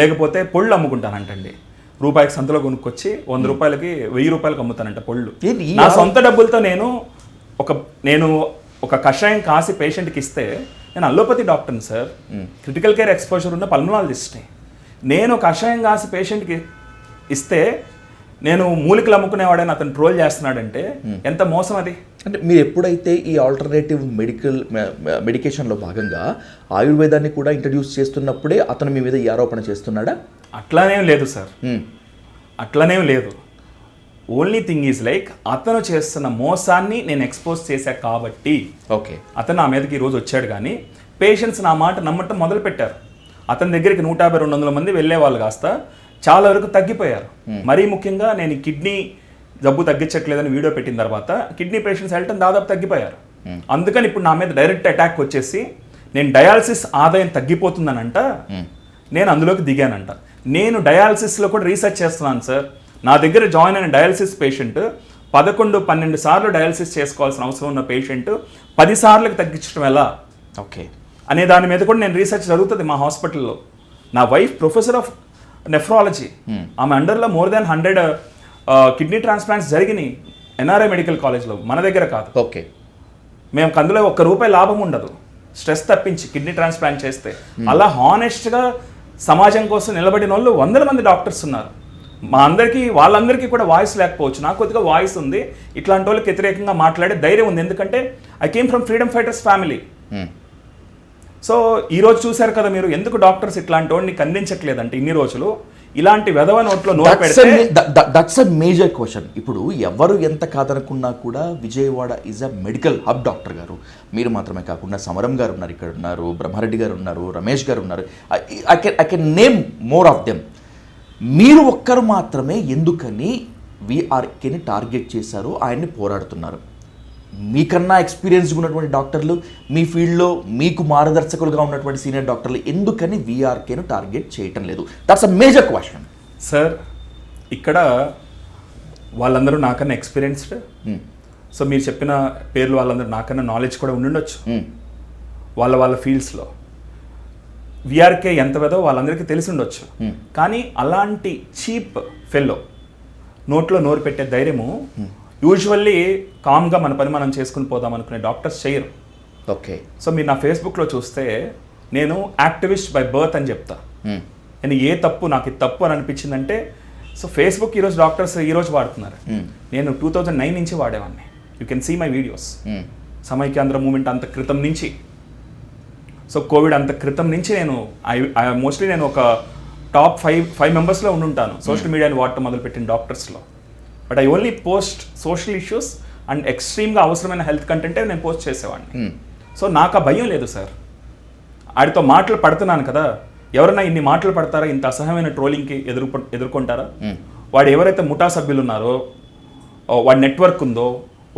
లేకపోతే పొళ్ళు అమ్ముకుంటానంటండి. రూపాయికి సంతలో కొనుక్కొచ్చి 100 రూపాయలకి 1000 రూపాయలకి అమ్ముతానంట పొళ్ళు. నా సొంత డబ్బులతో నేను ఒక కషాయం కాసి పేషెంట్కి ఇస్తే, నేను అల్లోపతి డాక్టర్ని సార్, క్రిటికల్ కేర్ ఎక్స్పోజర్ ఉన్న పల్మనాలజిస్ట్ని, నేను కషాయం కాసి పేషెంట్కి ఇస్తే నేను మూలికలు అమ్ముకునేవాడని అతను ట్రోల్ చేస్తున్నాడంటే ఎంత మోసం అది. అంటే మీరు ఎప్పుడైతే ఈ ఆల్టర్నేటివ్ మెడికేషన్లో భాగంగా ఆయుర్వేదాన్ని కూడా ఇంట్రడ్యూస్ చేస్తున్నప్పుడే అతను మీ మీద ఈ ఆరోపణ చేస్తున్నాడా? అట్లానేం లేదు సార్, అట్లనేం లేదు. ఓన్లీ థింగ్ ఈజ్ లైక్ అతను చేస్తున్న మోసాన్ని నేను ఎక్స్పోజ్ చేశా కాబట్టి ఓకే అతను నా మీదకి ఈరోజు వచ్చాడు. కానీ పేషెంట్స్ నా మాట నమ్మటం మొదలుపెట్టారు. అతని దగ్గరికి 150-200 మంది వెళ్ళేవాళ్ళు కాస్త చాలా వరకు తగ్గిపోయారు. మరీ ముఖ్యంగా నేను కిడ్నీ జబ్బు తగ్గించట్లేదని వీడియో పెట్టిన తర్వాత కిడ్నీ పేషెంట్స్ వెళ్ళటం దాదాపు తగ్గిపోయారు. అందుకని ఇప్పుడు నా మీద డైరెక్ట్ అటాక్ వచ్చేసి నేను డయాలసిస్ ఆదాయం తగ్గిపోతుందనంట, నేను అందులోకి దిగానంట. నేను డయాలసిస్లో కూడా రీసెర్చ్ చేస్తున్నాను సార్. నా దగ్గర జాయిన్ అయిన డయాలసిస్ పేషెంట్ 11-12 సార్లు డయాలసిస్ చేసుకోవాల్సిన అవసరం ఉన్న పేషెంట్ 10 సార్లకు తగ్గించడం ఎలా ఓకే అనే దాని మీద కూడా నేను రీసెర్చ్ జరుగుతుంది మా హాస్పిటల్లో. నా వైఫ్ ప్రొఫెసర్ ఆఫ్ నెఫ్రాలజీ, ఆమె అండర్లో more than 100 కిడ్నీ ట్రాన్స్ప్లాంట్స్ జరిగినాయి ఎన్ఆర్ఐ మెడికల్ కాలేజ్లో, మన దగ్గర కాదు. ఓకే మేము అందులో ₹1 లాభం ఉండదు, స్ట్రెస్ తప్పించి కిడ్నీ ట్రాన్స్ప్లాంట్ చేస్తే. అలా హానెస్ట్గా సమాజం కోసం నిలబడిన వాళ్ళు 100 మంది డాక్టర్స్ ఉన్నారు. వాళ్ళందరికీ కూడా వాయిస్ లేకపోవచ్చు, నాకు కొద్దిగా వాయిస్ ఉంది. ఇట్లాంటి వాళ్ళకి వ్యతిరేకంగా మాట్లాడే ధైర్యం ఉంది, ఎందుకంటే I came from freedom fighters family. So ఈరోజు చూశారు కదా మీరు, ఎందుకు డాక్టర్స్ ఇట్లాంటి వాడిని ఖండించట్లేదంటే ఇన్ని రోజులు ఇలాంటి వెధవ నోట్లో నోరు పెడితే. That's a major question. ఇప్పుడు ఎవరు ఎంత కాదనుకున్నా కూడా Vijayawada is a medical hub. Doctor గారు మీరు మాత్రమే కాకుండా సమరం గారు ఉన్నారు, ఇక్కడ ఉన్నారు, బ్రహ్మారెడ్డి గారు ఉన్నారు, రమేష్ గారు ఉన్నారు, I can name more of them. మీరు ఒక్కరు మాత్రమే ఎందుకని వీఆర్కేని టార్గెట్ చేశారు, ఆయన్ని పోరాడుతున్నారు? మీకన్నా ఎక్స్పీరియన్స్ ఉన్నటువంటి డాక్టర్లు, మీ ఫీల్డ్లో మీకు మార్గదర్శకులుగా ఉన్నటువంటి సీనియర్ డాక్టర్లు ఎందుకని వీఆర్కేను టార్గెట్ చేయటం లేదు? That's a major question sir. ఇక్కడ వాళ్ళందరూ నాకన్నా ఎక్స్పీరియన్స్డ్, సో మీరు చెప్పిన పేర్లు వాళ్ళందరూ నాకన్నా నాలెడ్జ్ కూడా ఉండుండొచ్చు వాళ్ళ ఫీల్డ్స్లో. వీఆర్కే ఎంత వెదో వాళ్ళందరికీ తెలిసి ఉండొచ్చు. కానీ అలాంటి చీప్ ఫెల్లో నోట్లో నోరు పెట్టే ధైర్యము యూజువల్లీ కామ్గా మన పని మనం చేసుకుని పోదాం అనుకునే డాక్టర్స్ చేయరు. ఓకే. సో మీరు నా ఫేస్బుక్లో చూస్తే నేను యాక్టివిస్ట్ బై బర్త్ అని చెప్తా. నేను నాకు ఇది తప్పు అని అనిపించిందంటే, సో ఫేస్బుక్ ఈరోజు డాక్టర్స్ ఈరోజు వాడుతున్నారు, నేను 2009 నుంచి వాడేవాడిని. You can see my videos. Samaikyandhra movement అంత క్రితం నుంచి, సో కోవిడ్ అంత క్రితం నుంచి నేను మోస్ట్లీ నేను ఒక టాప్ 5 మెంబర్స్లో ఉండుంటాను సోషల్ మీడియాని వాడటం మొదలుపెట్టిన డాక్టర్స్లో. But I only post social issues and ఎక్స్ట్రీమ్గా అవసరమైన హెల్త్ కంటెంటే నేను పోస్ట్ చేసేవాడిని. సో నాకు ఆ భయం లేదు సార్. ఆడితో మాటలు పడుతున్నాను కదా, ఎవరైనా ఇన్ని మాటలు పడతారా, ఇంత అసహ్యమైన ట్రోలింగ్కి ఎదుర్కొంటారా? వాడు ఎవరైతే ముఠా సభ్యులు ఉన్నారో, వాడి నెట్వర్క్ ఉందో,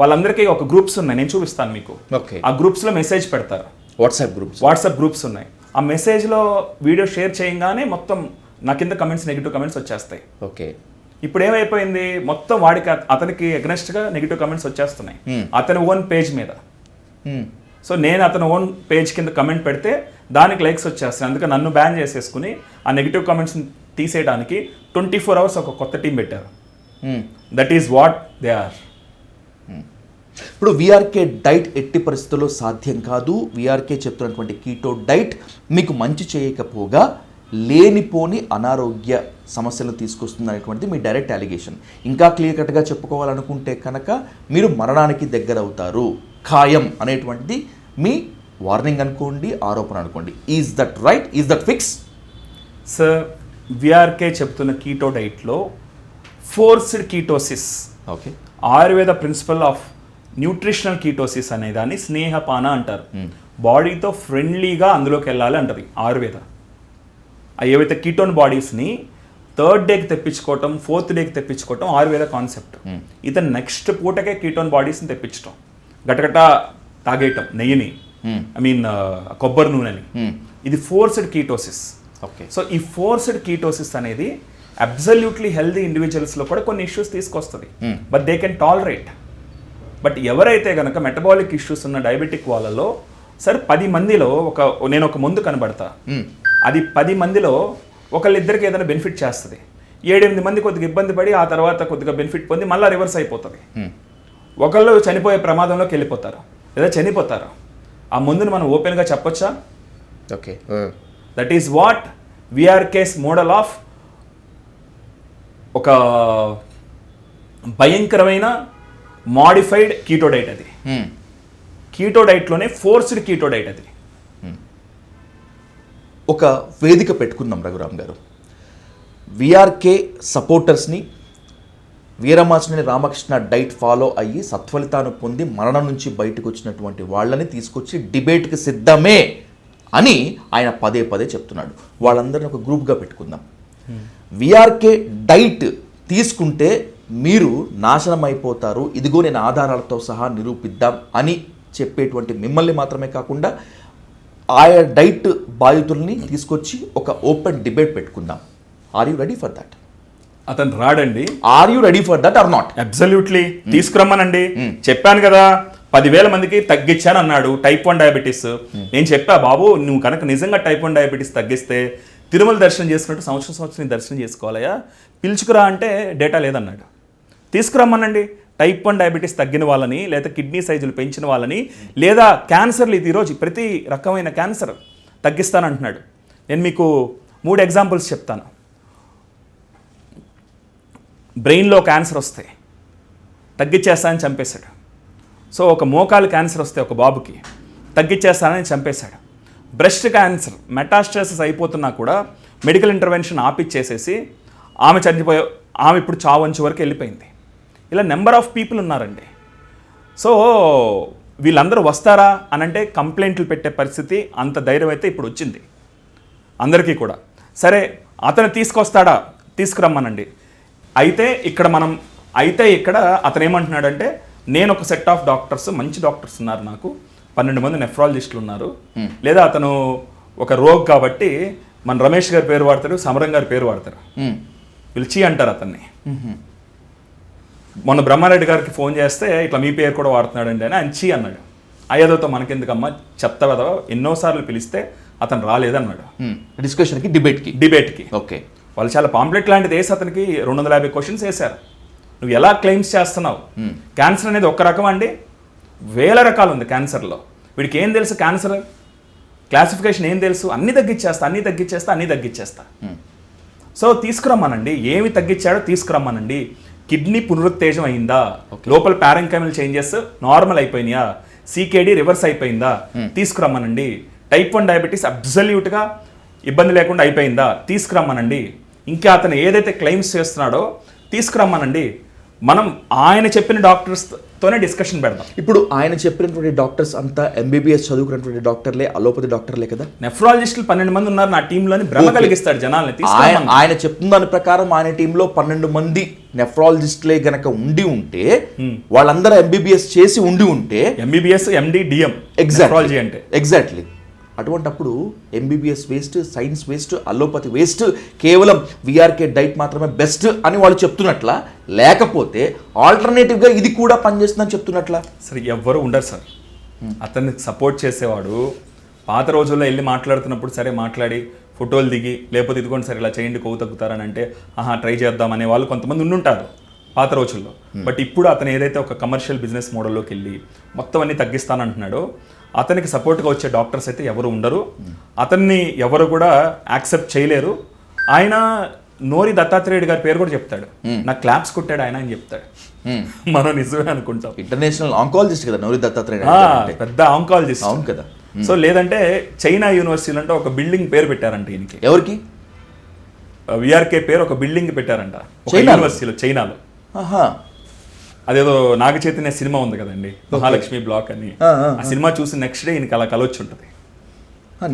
వాళ్ళందరికీ ఒక గ్రూప్స్ ఉన్నాయి, నేను చూపిస్తాను మీకు. ఆ గ్రూప్స్లో మెసేజ్ పెడతారు, వాట్సాప్ గ్రూప్స్ ఉన్నాయి. ఆ మెసేజ్లో వీడియో షేర్ చేయగానే మొత్తం నా కింద నెగిటివ్ కమెంట్స్ వచ్చేస్తాయి. ఓకే. ఇప్పుడు ఏమైపోయింది, మొత్తం అతనికి అగనెస్ట్గా నెగిటివ్ కమెంట్స్ వచ్చేస్తున్నాయి అతని ఓన్ పేజ్ మీద. సో నేను అతను ఓన్ పేజ్ కింద కమెంట్ పెడితే దానికి లైక్స్ వచ్చేస్తాయి. అందుకే నన్ను బ్యాన్ చేసేసుకుని ఆ నెగిటివ్ కామెంట్స్ని తీసేయడానికి 24 hours ఒక కొత్త టీం పెట్టారు. That is what they are. ఇప్పుడు విఆర్కే డైట్ ఎట్టి పరిస్థితుల్లో సాధ్యం కాదు. విఆర్కే చెప్తున్నటువంటి కీటో డైట్ మీకు మంచి చేయకపోగా లేనిపోని అనారోగ్య సమస్యలు తీసుకొస్తుంది అనేటువంటిది మీ డైరెక్ట్ అలిగేషన్. ఇంకా క్లియర్ కట్గా చెప్పుకోవాలనుకుంటే కనుక మీరు మరణానికి దగ్గర అవుతారు ఖాయం అనేటువంటిది మీ వార్నింగ్ అనుకోండి, ఆరోపణ అనుకోండి. Is that right? Is that fix? Sir, VRK చెప్తున్న కీటో డైట్లో forced ketosis, okay, Ayurveda principle of nutritional ketosis అనే దాన్ని స్నేహపాన అంటారు. బాడీతో ఫ్రెండ్లీగా అందులోకి వెళ్ళాలి అంటది ఆయుర్వేద. ఏవైతే కీటోన్ బాడీస్ని 3rd డేకి తెప్పించుకోవటం, 4th డేకి తెప్పించుకోవటం ఆయుర్వేద కాన్సెప్ట్. ఇతను నెక్స్ట్ పూటకే కీటోన్ బాడీస్ని తెప్పించటం, గటగట తాగేయటం నెయ్యిని, ఐ మీన్ కొబ్బరి నూనెని. ఇది ఫోర్స్డ్ కీటోసిస్. ఓకే. సో ఈ ఫోర్స్డ్ కీటోసిస్ అనేది అబ్సల్యూట్లీ హెల్దీ ఇండివిజువల్స్లో కూడా కొన్ని ఇష్యూస్ తీసుకొస్తుంది, but they can tolerate. But ఎవరైతే కనుక మెటబాలిక్ ఇష్యూస్ ఉన్న డయాబెటిక్ వాళ్ళలో, సరే 10 మందిలో నేను ఒక మందు కనబడతా, అది 10 మందిలో ఒకళ్ళిద్దరికి ఏదైనా బెనిఫిట్ చేస్తుంది. 7-8 మంది కొద్దిగా ఇబ్బంది పడి ఆ తర్వాత కొద్దిగా బెనిఫిట్ పొంది మళ్ళీ రివర్స్ అయిపోతుంది. ఒకళ్ళు చనిపోయే ప్రమాదంలోకి వెళ్ళిపోతారు లేదా చనిపోతారు. ఆ మందుని మనం ఓపెన్గా చెప్పొచ్చా? Okay. That is what VRK's model of ఒక భయంకరమైన మాడిఫైడ్ కీటో డైట్. అది కీటో డైట్లోనే ఫోర్స్డ్ కీటో డైట్. అది ఒక వేదిక పెట్టుకుందాం రఘురామ్ గారు. విఆర్కే సపోర్టర్స్ని, వీరమాచినేని రామకృష్ణ డైట్ ఫాలో అయ్యి సత్ఫలితాన్ని పొంది మరణం నుంచి బయటకు వచ్చినటువంటి వాళ్ళని తీసుకొచ్చి డిబేట్కి సిద్ధమే అని ఆయన పదే పదే చెప్తున్నాడు. వాళ్ళందరినీ ఒక గ్రూప్గా పెట్టుకుందాం. విఆర్కే డైట్ తీసుకుంటే మీరు నాశనం అయిపోతారు, ఇదిగో నేను ఆధారాలతో సహా నిరూపిద్దాం అని చెప్పేటువంటి మిమ్మల్ని మాత్రమే కాకుండా ఆయా డైట్ బాధితుల్ని తీసుకొచ్చి ఒక ఓపెన్ డిబేట్ పెట్టుకుందాం. Are you ready for that? అతను రాడండి. Are you ready for that or not? Absolutely తీసుకురమ్మనండి. చెప్పాను కదా 10,000 మందికి తగ్గించాను అన్నాడు టైప్ 1 డయాబెటీస్. నేను చెప్పా, బాబు నువ్వు కనుక నిజంగా టైప్ 1 డయాబెటీస్ తగ్గిస్తే తిరుమల దర్శనం చేసుకున్నట్టు సంవత్సరం దర్శనం చేసుకోవాలయా, పిలుచుకురా అంటే డేటా లేదన్నాడు. తీసుకురమ్మనండి టైప్ 1 డయాబెటీస్ తగ్గిన వాళ్ళని, లేదా కిడ్నీ సైజులు పెంచిన వాళ్ళని, లేదా క్యాన్సర్లు ఇది ఈరోజు ప్రతి రకమైన క్యాన్సర్ తగ్గిస్తానంటున్నాడు. నేను మీకు 3 ఎగ్జాంపుల్స్ చెప్తాను. బ్రెయిన్లో క్యాన్సర్ వస్తే తగ్గించేస్తానని చంపేశాడు. సో ఒక మోకాలు క్యాన్సర్ వస్తే ఒక బాబుకి తగ్గించేస్తానని చంపేశాడు. బ్రెస్ట్ క్యాన్సర్ మెటాస్టాసిస్ అయిపోతున్నా కూడా మెడికల్ ఇంటర్వెన్షన్ ఆపిచ్చేసేసి ఆమె ఇప్పుడు చావంచు వరకు వెళ్ళిపోయింది. ఇలా నెంబర్ ఆఫ్ పీపుల్ ఉన్నారండి. సో వీళ్ళందరూ వస్తారా అనంటే కంప్లైంట్లు పెట్టే పరిస్థితి, అంత ధైర్యం అయితే ఇప్పుడు వచ్చింది అందరికీ కూడా. సరే అతను తీసుకొస్తాడా? తీసుకురమ్మనండి. అయితే ఇక్కడ అతను ఏమంటున్నాడంటే, నేను ఒక సెట్ ఆఫ్ డాక్టర్స్, మంచి డాక్టర్స్ ఉన్నారు, నాకు 12 మంది నెఫ్రాలజిస్టులు ఉన్నారు, లేదా అతను ఒక రోగ్ కాబట్టి మన రమేష్ గారి పేరు వాడతారు, సమరం గారి పేరు వాడతారు, వీళ్ళు చీ అంటారు అతన్ని. మొన్న బ్రహ్మారెడ్డి గారికి ఫోన్ చేస్తే ఇట్లా మీ పేరు కూడా వాడుతున్నాడండి అని ఆయన చీ అన్నాడు. అయ్యేదోతో మనకెందుకమ్మా చెత్త కదా, ఎన్నోసార్లు పిలిస్తే అతను రాలేదన్నాడు డిస్కషన్కి, డిబేట్కి. ఓకే. వాళ్ళు చాలా పాంప్లెట్ లాంటిది వేసి అతనికి 250 క్వశ్చన్స్ వేశారు. నువ్వు ఎలా క్లెయిమ్స్ చేస్తున్నావు? క్యాన్సర్ అనేది ఒక్క రకం అండి, వేల రకాలు ఉంది క్యాన్సర్లో. వీడికి ఏం తెలుసు క్యాన్సర్ క్లాసిఫికేషన్ ఏం తెలుసు? అన్నీ తగ్గించేస్తా. సో తీసుకురమ్మనండి. ఏమి తగ్గించాడో తీసుకురమ్మనండి. కిడ్నీ పునరుత్తేజం అయిందా? లోపల పారెంకైమల్ చేంజెస్ నార్మల్ అయిపోయినాయా? సీకేడీ రివర్స్ అయిపోయిందా? తీసుకురమ్మనండి. టైప్ 1 డయాబెటీస్ అబ్సల్యూట్గా ఇబ్బంది లేకుండా అయిపోయిందా? తీసుకురమ్మనండి. ఇంకా అతను ఏదైతే క్లెయిమ్స్ చేస్తున్నాడో తీసుకురమ్మనండి. మనం ఆయన చెప్పిన డాక్టర్స్తోనే డిస్కషన్ పెడదాం. ఇప్పుడు ఆయన చెప్పినటువంటి డాక్టర్స్ అంతా ఎంబీబీఎస్ చదువుకున్నటువంటి డాక్టర్లే, అలోపతి డాక్టర్లే కదా. నెఫ్రాలజిస్టులు 12 మంది ఉన్నారు నా టీంలోని, భ్రమ కలిగిస్తాడు జనాల్ని. ఆయన చెప్తున్న దాని ప్రకారం ఆయన టీంలో 12 మంది నెఫ్రాలజిస్టులే గనక ఉండి ఉంటే, వాళ్ళందరూ ఎంబీబీఎస్ చేసి ఉంటే, ఎంబీబీఎస్ ఎండి డిఎం నెఫ్రాలజీ అంటే ఎగ్జాక్ట్లీ. అటువంటప్పుడు MBBS waste, science waste, allopathy waste, కేవలం విఆర్కే డైట్ మాత్రమే బెస్ట్ అని వాళ్ళు చెప్తున్నట్లా, లేకపోతే ఆల్టర్నేటివ్గా ఇది కూడా పనిచేస్తుందని చెప్తున్నట్లా? సరే ఎవ్వరు ఉండరు సార్. అతన్ని సపోర్ట్ చేసేవాడు పాత రోజుల్లో వెళ్ళి మాట్లాడుతున్నప్పుడు సరే మాట్లాడి ఫోటోలు దిగి లేకపోతే ఇదిగోండి సరే ఇలా చేయండి కొవ్వు తగ్గుతారని అంటే ట్రై చేద్దాం అనే వాళ్ళు కొంతమంది ఉండుంటారు పాత రోజుల్లో. బట్ ఇప్పుడు అతను ఏదైతే ఒక కమర్షియల్ బిజినెస్ మోడల్లోకి వెళ్ళి మొత్తం అన్ని తగ్గిస్తానంటున్నాడో అతనికి సపోర్ట్గా వచ్చే డాక్టర్స్ అయితే ఎవరు ఉండరు, అతన్ని ఎవరు కూడా యాక్సెప్ట్ చేయలేరు. ఆయన నోరి దత్తాత్రేయుడు గారి పేరు కూడా చెప్తాడు, నాకు క్లాప్స్ కొట్టాడు ఆయన అని చెప్తాడు. మనం నిజమే అనుకుంటాం. ఇంటర్నేషనల్ ఆంకాలజిస్ట్ కదా నోరి దత్తాత్రేయ, పెద్ద ఆంకాలజిస్ట్. అవును కదా. సో లేదంటే చైనా యూనివర్సిటీలో అంటే ఒక బిల్డింగ్ పేరు పెట్టారంట ఈయనకి. ఎవరికి? విఆర్కే పేరు ఒక బిల్డింగ్ పెట్టారంట ఒక యూనివర్సిటీలో, చైనాలో. అదేదో నాగ చైతన్య సినిమా ఉంది కదండి, మహాలక్ష్మి బ్లాక్ అని. ఆ సినిమా చూసి నెక్స్ట్ డే ఈయనకి అలా కలొచ్చి ఉంటుంది.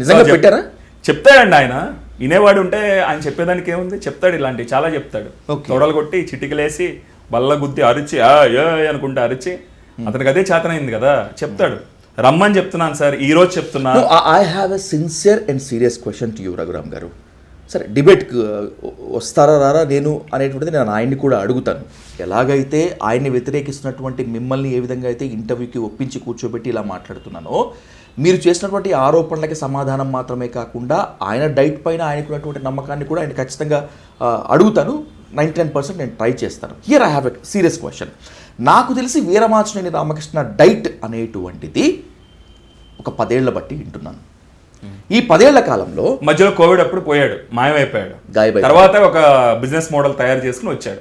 నిజంగా పెట్టారా? చెప్తాడండి ఆయన. వినేవాడు ఉంటే ఆయన చెప్పేదానికి ఏముంది, చెప్తాడు, ఇలాంటివి చాలా చెప్తాడు. తొడలు కొట్టి చిటికలేసి బల్ల గుద్ది అరిచి అనుకుంటే అరిచి అతనికి అదే చేతనైంది కదా, చెప్తాడు. రమ్మని చెప్తున్నాను సార్, ఈ రోజు చెప్తున్నా. I have a sincere and serious question to you Raghuram గారు. సరే, డిబేట్కి వస్తారా రారా నేను అనేటువంటిది నేను ఆయన్ని కూడా అడుగుతాను. ఎలాగైతే ఆయన్ని వ్యతిరేకిస్తున్నటువంటి మిమ్మల్ని ఏ విధంగా అయితే ఇంటర్వ్యూకి ఒప్పించి కూర్చోబెట్టి ఇలా మాట్లాడుతున్నానో, మీరు చేసినటువంటి ఆరోపణలకి సమాధానం మాత్రమే కాకుండా ఆయన డైట్ పైన ఆయనకున్నటువంటి నమ్మకాన్ని కూడా ఆయన ఖచ్చితంగా అడుగుతాను. 99% నేను ట్రై చేస్తాను. Here I have a serious question. నాకు తెలిసి వీరమాచినేని రామకృష్ణ డైట్ అనేటువంటిది ఒక 10 ఏళ్ల బట్టి వింటున్నాను. ఈ 10 ఏళ్ల కాలంలో మధ్యలో కోవిడ్ అప్పుడు పోయాడు, మాయమైపోయాడు. తర్వాత ఒక బిజినెస్ మోడల్ తయారు చేసుకుని వచ్చాడు.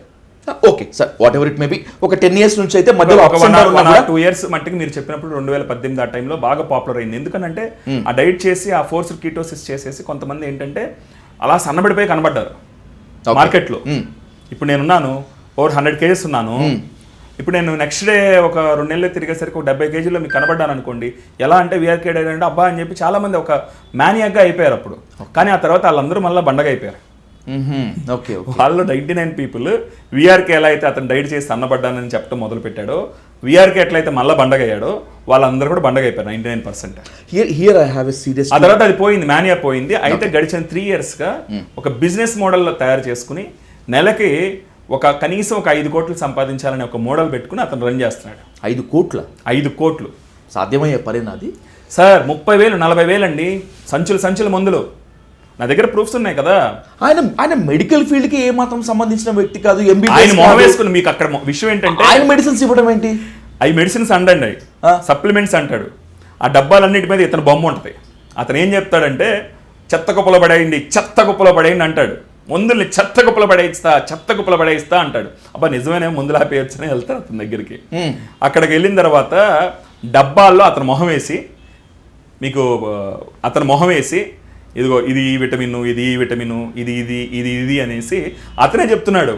Okay sir, what ever it may be. ఒక 10 years నుంచి అయితే మధ్యలో 2 years మట్టికి మీరు చెప్పినప్పుడు 2018 ఆ టైంలో బాగా పాపులర్ అయింది. ఎందుకంటే ఆ డైట్ చేసి ఆ ఫోర్స్డ్ కీటోసిస్ చేసేసి కొంతమంది ఏంటంటే అలా సన్నబడిపోయి కనబడ్డారు మార్కెట్లో. ఇప్పుడు నేనున్నాను, ఓవర్ 100 kgs ఉన్నాను. ఇప్పుడు నేను నెక్స్ట్ డే ఒక 2 నెలలు తిరిగేసరికి ఒక 70 kgs మీకు కనబడ్డాను అనుకోండి. ఎలా అంటే వీఆర్కే డైట్ అంటే అబ్బా అని చెప్పి చాలా మంది ఒక మ్యానియాక్గా అయిపోయారు అప్పుడు. కానీ ఆ తర్వాత వాళ్ళందరూ మళ్ళీ బండగా అయిపోయారు. వాళ్ళు 99 people వీఆర్కే ఎలా అయితే అతను డైట్ చేసి సన్నబడ్డానని చెప్పడం మొదలు పెట్టాడో, వీఆర్కే ఎట్లయితే మళ్ళీ బండగయ్యాడో వాళ్ళందరూ కూడా బండగైపోయారు 99%. ఆ తర్వాత అది పోయింది, మ్యానియా పోయింది. అయితే గడిచిన 3 yearsగా ఒక బిజినెస్ మోడల్లో తయారు చేసుకుని నెలకి కనీసం ఒక 5 కోట్లు సంపాదించాలని ఒక మోడల్ పెట్టుకుని అతను రన్ చేస్తున్నాడు. 5 కోట్లు సాధ్యమయ్యే పరేనాది సార్? 30,000 40,000 అండి, సంచుల మందులు. నా దగ్గర ప్రూఫ్స్ ఉన్నాయి కదా. ఆయన మెడికల్ ఫీల్డ్ కి ఏ మాత్రం సంబంధించిన వ్యక్తి కాదు. ఆయన మొహం వేసుకుని మీకు అక్కడ విషయం ఏంటంటే ఆయన మెడిసిన్స్ ఇవ్వడం ఏంటి? అవి మెడిసిన్స్ అండండి, సప్లిమెంట్స్ అంటాడు. ఆ డబ్బాలన్నిటి మీద ఇతను బొమ్మ ఉంటుంది. అతను ఏం చెప్తాడంటే చెత్త కుప్పలో పడేయండి అంటాడు. మందుల్ని చెత్త కుప్పలో పడేయిస్తా అంటాడు. అబ్బా నిజమేనే, మందులు ఆపేయొచ్చని వెళ్తాడు అతని దగ్గరికి. అక్కడికి వెళ్ళిన తర్వాత డబ్బాల్లో అతను మొహం వేసి ఇదిగో ఇది ఈ విటమిన్, ఇది ఈ విటమిన్, ఇది అనేసి అతనే చెప్తున్నాడు.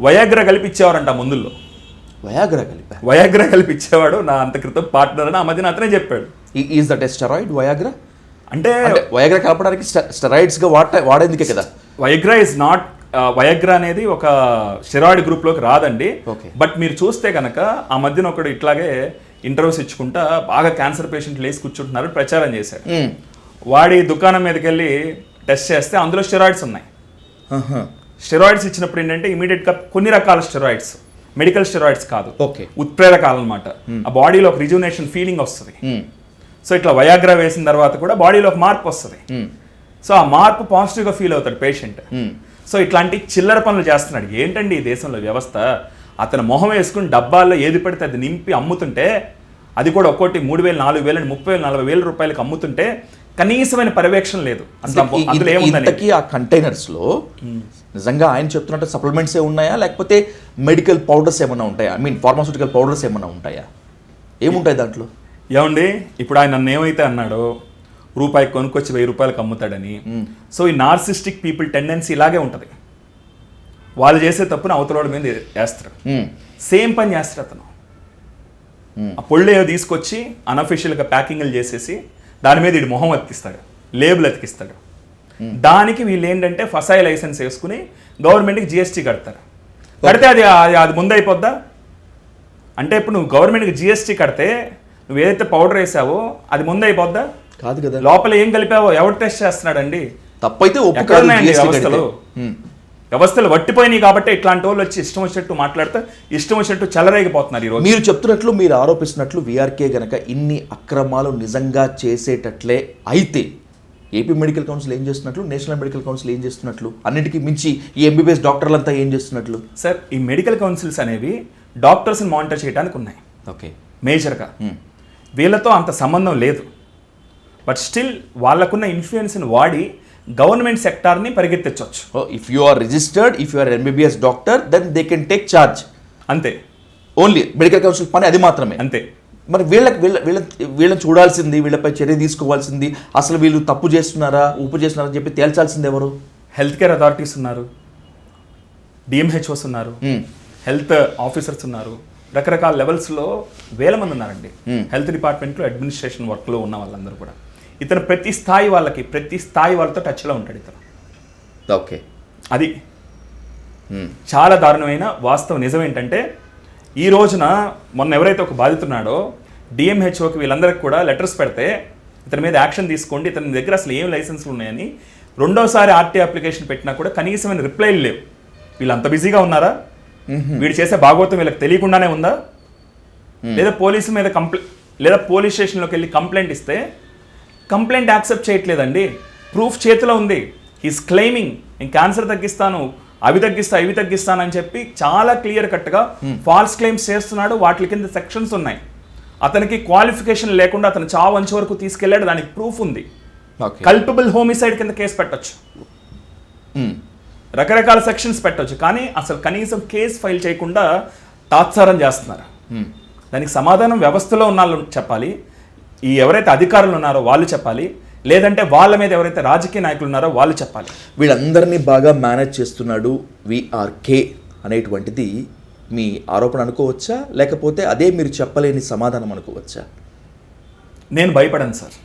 వయాగ్రా కలిపిచ్చేవారంట మందుల్లో. వయాగ్రా కలిపిచ్చేవాడు నా అంత క్రితం పార్ట్నర్ అని ఆ మధ్యన అతనే చెప్పాడు. Is that a steroid Viagra? అంటే వయాగ్రా కలపడానికి స్టెరాయిడ్స్గా వాడేందుకే కదా. వయాగ్రా ఇస్ నాట్, వయాగ్రా అనేది ఒక స్టెరాయిడ్ గ్రూప్లోకి రాదండి. బట్ మీరు చూస్తే కనుక ఆ మధ్యన ఒకడు ఇట్లాగే ఇంటర్వ్యూస్ ఇచ్చుకుంటా బాగా క్యాన్సర్ పేషెంట్లు వేసి కూర్చుంటున్నారు ప్రచారం చేశాడు. వాడి దుకాణం మీదకి వెళ్ళి టెస్ట్ చేస్తే అందులో స్టెరాయిడ్స్ ఉన్నాయి. స్టెరాయిడ్స్ ఇచ్చినప్పుడు ఏంటంటే ఇమీడియట్గా కొన్ని రకాల స్టెరాయిడ్స్, మెడికల్ స్టెరాయిడ్స్ కాదు, ఉత్ప్రేరకాలు అనమాట. ఆ బాడీలో ఒక రిజునేషన్ ఫీలింగ్ వస్తుంది. సో ఇట్లా వయాగ్రా వేసిన తర్వాత కూడా బాడీలో ఒక మార్పు వస్తుంది. సో ఆ మార్పు పాజిటివ్గా ఫీల్ అవుతాడు పేషెంట్. సో ఇట్లాంటి చిల్లర పనులు చేస్తున్నాడు. ఏంటండి ఈ దేశంలో వ్యవస్థ? అతను మొహం వేసుకుని డబ్బాల్లో ఏది పడితే అది నింపి అమ్ముతుంటే, అది కూడా ఒక్కోటి 3,000 4,000 30,000 40,000 రూపాయలకు అమ్ముతుంటే కనీసమైన పర్యవేక్షణ లేదు. ఇంతకీ ఆ కంటైనర్స్ లో నిజంగా ఆయన చెప్తున్నట్టు సప్లిమెంట్స్ ఉన్నాయా, లేకపోతే మెడికల్ పౌడర్స్ ఏమైనా ఉంటాయా? ఐ మీన్ ఫార్మాస్యూటికల్ పౌడర్స్ ఏమైనా ఉంటాయా? ఏముంటాయి దాంట్లో? ఏమండి, ఇప్పుడు ఆయన నన్ను ఏమైతే అన్నాడో రూపాయి కొనుక్కొచ్చి 1000 రూపాయలకు అమ్ముతాడని. సో ఈ నార్సిస్టిక్ పీపుల్ టెండెన్సీ ఇలాగే ఉంటుంది. వాళ్ళు చేసే తప్పును అవతల మీద వేస్తారు. సేమ్ పని చేస్తారు అతను. ఆ పొళ్ళు ఏవో తీసుకొచ్చి అన్అఫిషియల్గా ప్యాకింగ్లు చేసేసి దాని మీద వీడి మొహం అతికిస్తాడు, లేబుల్ అతికిస్తాడు. దానికి వీళ్ళు ఏంటంటే ఫసాయి లైసెన్స్ వేసుకుని గవర్నమెంట్కి జిఎస్టీ కడతారు. కడితే అది ముందైపోద్దా? అంటే ఇప్పుడు నువ్వు గవర్నమెంట్కి జిఎస్టీ కడితే నువ్వు ఏదైతే పౌడర్ వేసావో అది ముందైపోద్దా? కాదు కదా. లోపల ఏం కలిపావో ఎవరు టెస్ట్ చేస్తున్నాడండి? తప్పైతే వ్యవస్థలో వ్యవస్థలు వట్టిపోయినాయి కాబట్టి ఇట్లాంటి వాళ్ళు వచ్చి ఇష్టం వచ్చినట్టు మాట్లాడితే ఇష్టం వచ్చినట్టు చెలరేగిపోతున్నారు ఈరోజు. మీరు చెప్తున్నట్లు, మీరు ఆరోపిస్తున్నట్లు వీఆర్కే గనక ఇన్ని అక్రమాలు నిజంగా చేసేటట్లే అయితే ఏపీ మెడికల్ కౌన్సిల్ ఏం చేస్తున్నట్లు, నేషనల్ మెడికల్ కౌన్సిల్ ఏం చేస్తున్నట్లు, అన్నిటికీ మించి ఈ ఎంబీబీఎస్ డాక్టర్లంతా ఏం చేస్తున్నట్లు? సార్, ఈ మెడికల్ కౌన్సిల్స్ అనేవి డాక్టర్స్ని మానిటర్ చేయడానికి ఉన్నాయి ఓకే, మేజర్గా. వీళ్ళతో అంత సంబంధం లేదు. బట్ స్టిల్ వాళ్ళకున్న ఇన్ఫ్లుయెన్స్ని వాడి గవర్నమెంట్ సెక్టార్ని పరిగెత్తించవచ్చు. If you are registered, if you are MBBS doctor, then they can take charge. అంతే, ఓన్లీ మెడికల్ కౌన్సిల్ పని అది మాత్రమే. అంతే. మరి వీళ్ళని చూడాల్సింది, వీళ్ళపై చర్య తీసుకోవాల్సింది, అసలు వీళ్ళు తప్పు చేస్తున్నారా, ఉప్పు చేస్తున్నారా అని చెప్పి తేల్చాల్సింది ఎవరు? హెల్త్ కేర్ అథారిటీస్ ఉన్నారు, డిఎంహెచ్ఓస్ ఉన్నారు, హెల్త్ ఆఫీసర్స్ ఉన్నారు, రకరకాల లెవెల్స్లో వేల మంది ఉన్నారండి హెల్త్ డిపార్ట్మెంట్లో అడ్మినిస్ట్రేషన్ వర్క్లో ఉన్న వాళ్ళందరూ కూడా. ఇతను ప్రతి స్థాయి వాళ్ళతో టచ్లో ఉంటాడు ఇతను. ఓకే, అది చాలా దారుణమైన వాస్తవం. నిజం ఏంటంటే ఈ రోజున మొన్న ఎవరైతే ఒక బాధితున్నాడో డిఎంహెచ్ఓకి వీళ్ళందరికీ కూడా లెటర్స్ పెడితే ఇతని మీద యాక్షన్ తీసుకోండి, ఇతని దగ్గర అసలు ఏం లైసెన్స్లు ఉన్నాయని రెండోసారి ఆర్టీ అప్లికేషన్ పెట్టినా కూడా కనీసమైన రిప్లైలు లేవు. వీళ్ళు అంత బిజీగా ఉన్నారా? వీడు చేసే భాగవతం వీళ్ళకి తెలియకుండానే ఉందా? లేదా పోలీసు మీద లేదా పోలీస్ స్టేషన్లోకి వెళ్ళి కంప్లైంట్ ఇస్తే కంప్లైంట్ యాక్సెప్ట్ చేయట్లేదండి. ప్రూఫ్ చేతిలో ఉంది. హీస్ క్లెయిమింగ్ నేను క్యాన్సర్ తగ్గిస్తాను, ఇవి తగ్గిస్తాను అని చెప్పి చాలా క్లియర్ కట్గా ఫాల్స్ క్లెయిమ్స్ చేస్తున్నాడు. వాటి కింద సెక్షన్స్ ఉన్నాయి. అతనికి క్వాలిఫికేషన్ లేకుండా అతను చావు అంచు వరకు తీసుకెళ్లాడు, దానికి ప్రూఫ్ ఉంది. కల్పబుల్ హోమిసైడ్ కింద కేసు పెట్టొచ్చు, రకరకాల సెక్షన్స్ పెట్టొచ్చు. కానీ అసలు కనీసం కేసు ఫైల్ చేయకుండా తాత్సారం చేస్తున్నారు. దానికి సమాధానం వ్యవస్థలో ఉన్న వాళ్ళు చెప్పాలి, ఈ ఎవరైతే అధికారులు ఉన్నారో వాళ్ళు చెప్పాలి, లేదంటే వాళ్ళ మీద ఎవరైతే రాజకీయ నాయకులు ఉన్నారో వాళ్ళు చెప్పాలి. వీళ్ళందరినీ బాగా మేనేజ్ చేస్తున్నాడు వీఆర్కే అనేటువంటిది మీ ఆరోపణ అనుకోవచ్చా, లేకపోతే అదే మీరు చెప్పలేని సమాధానం అనుకోవచ్చా? నేను భయపడను సార్,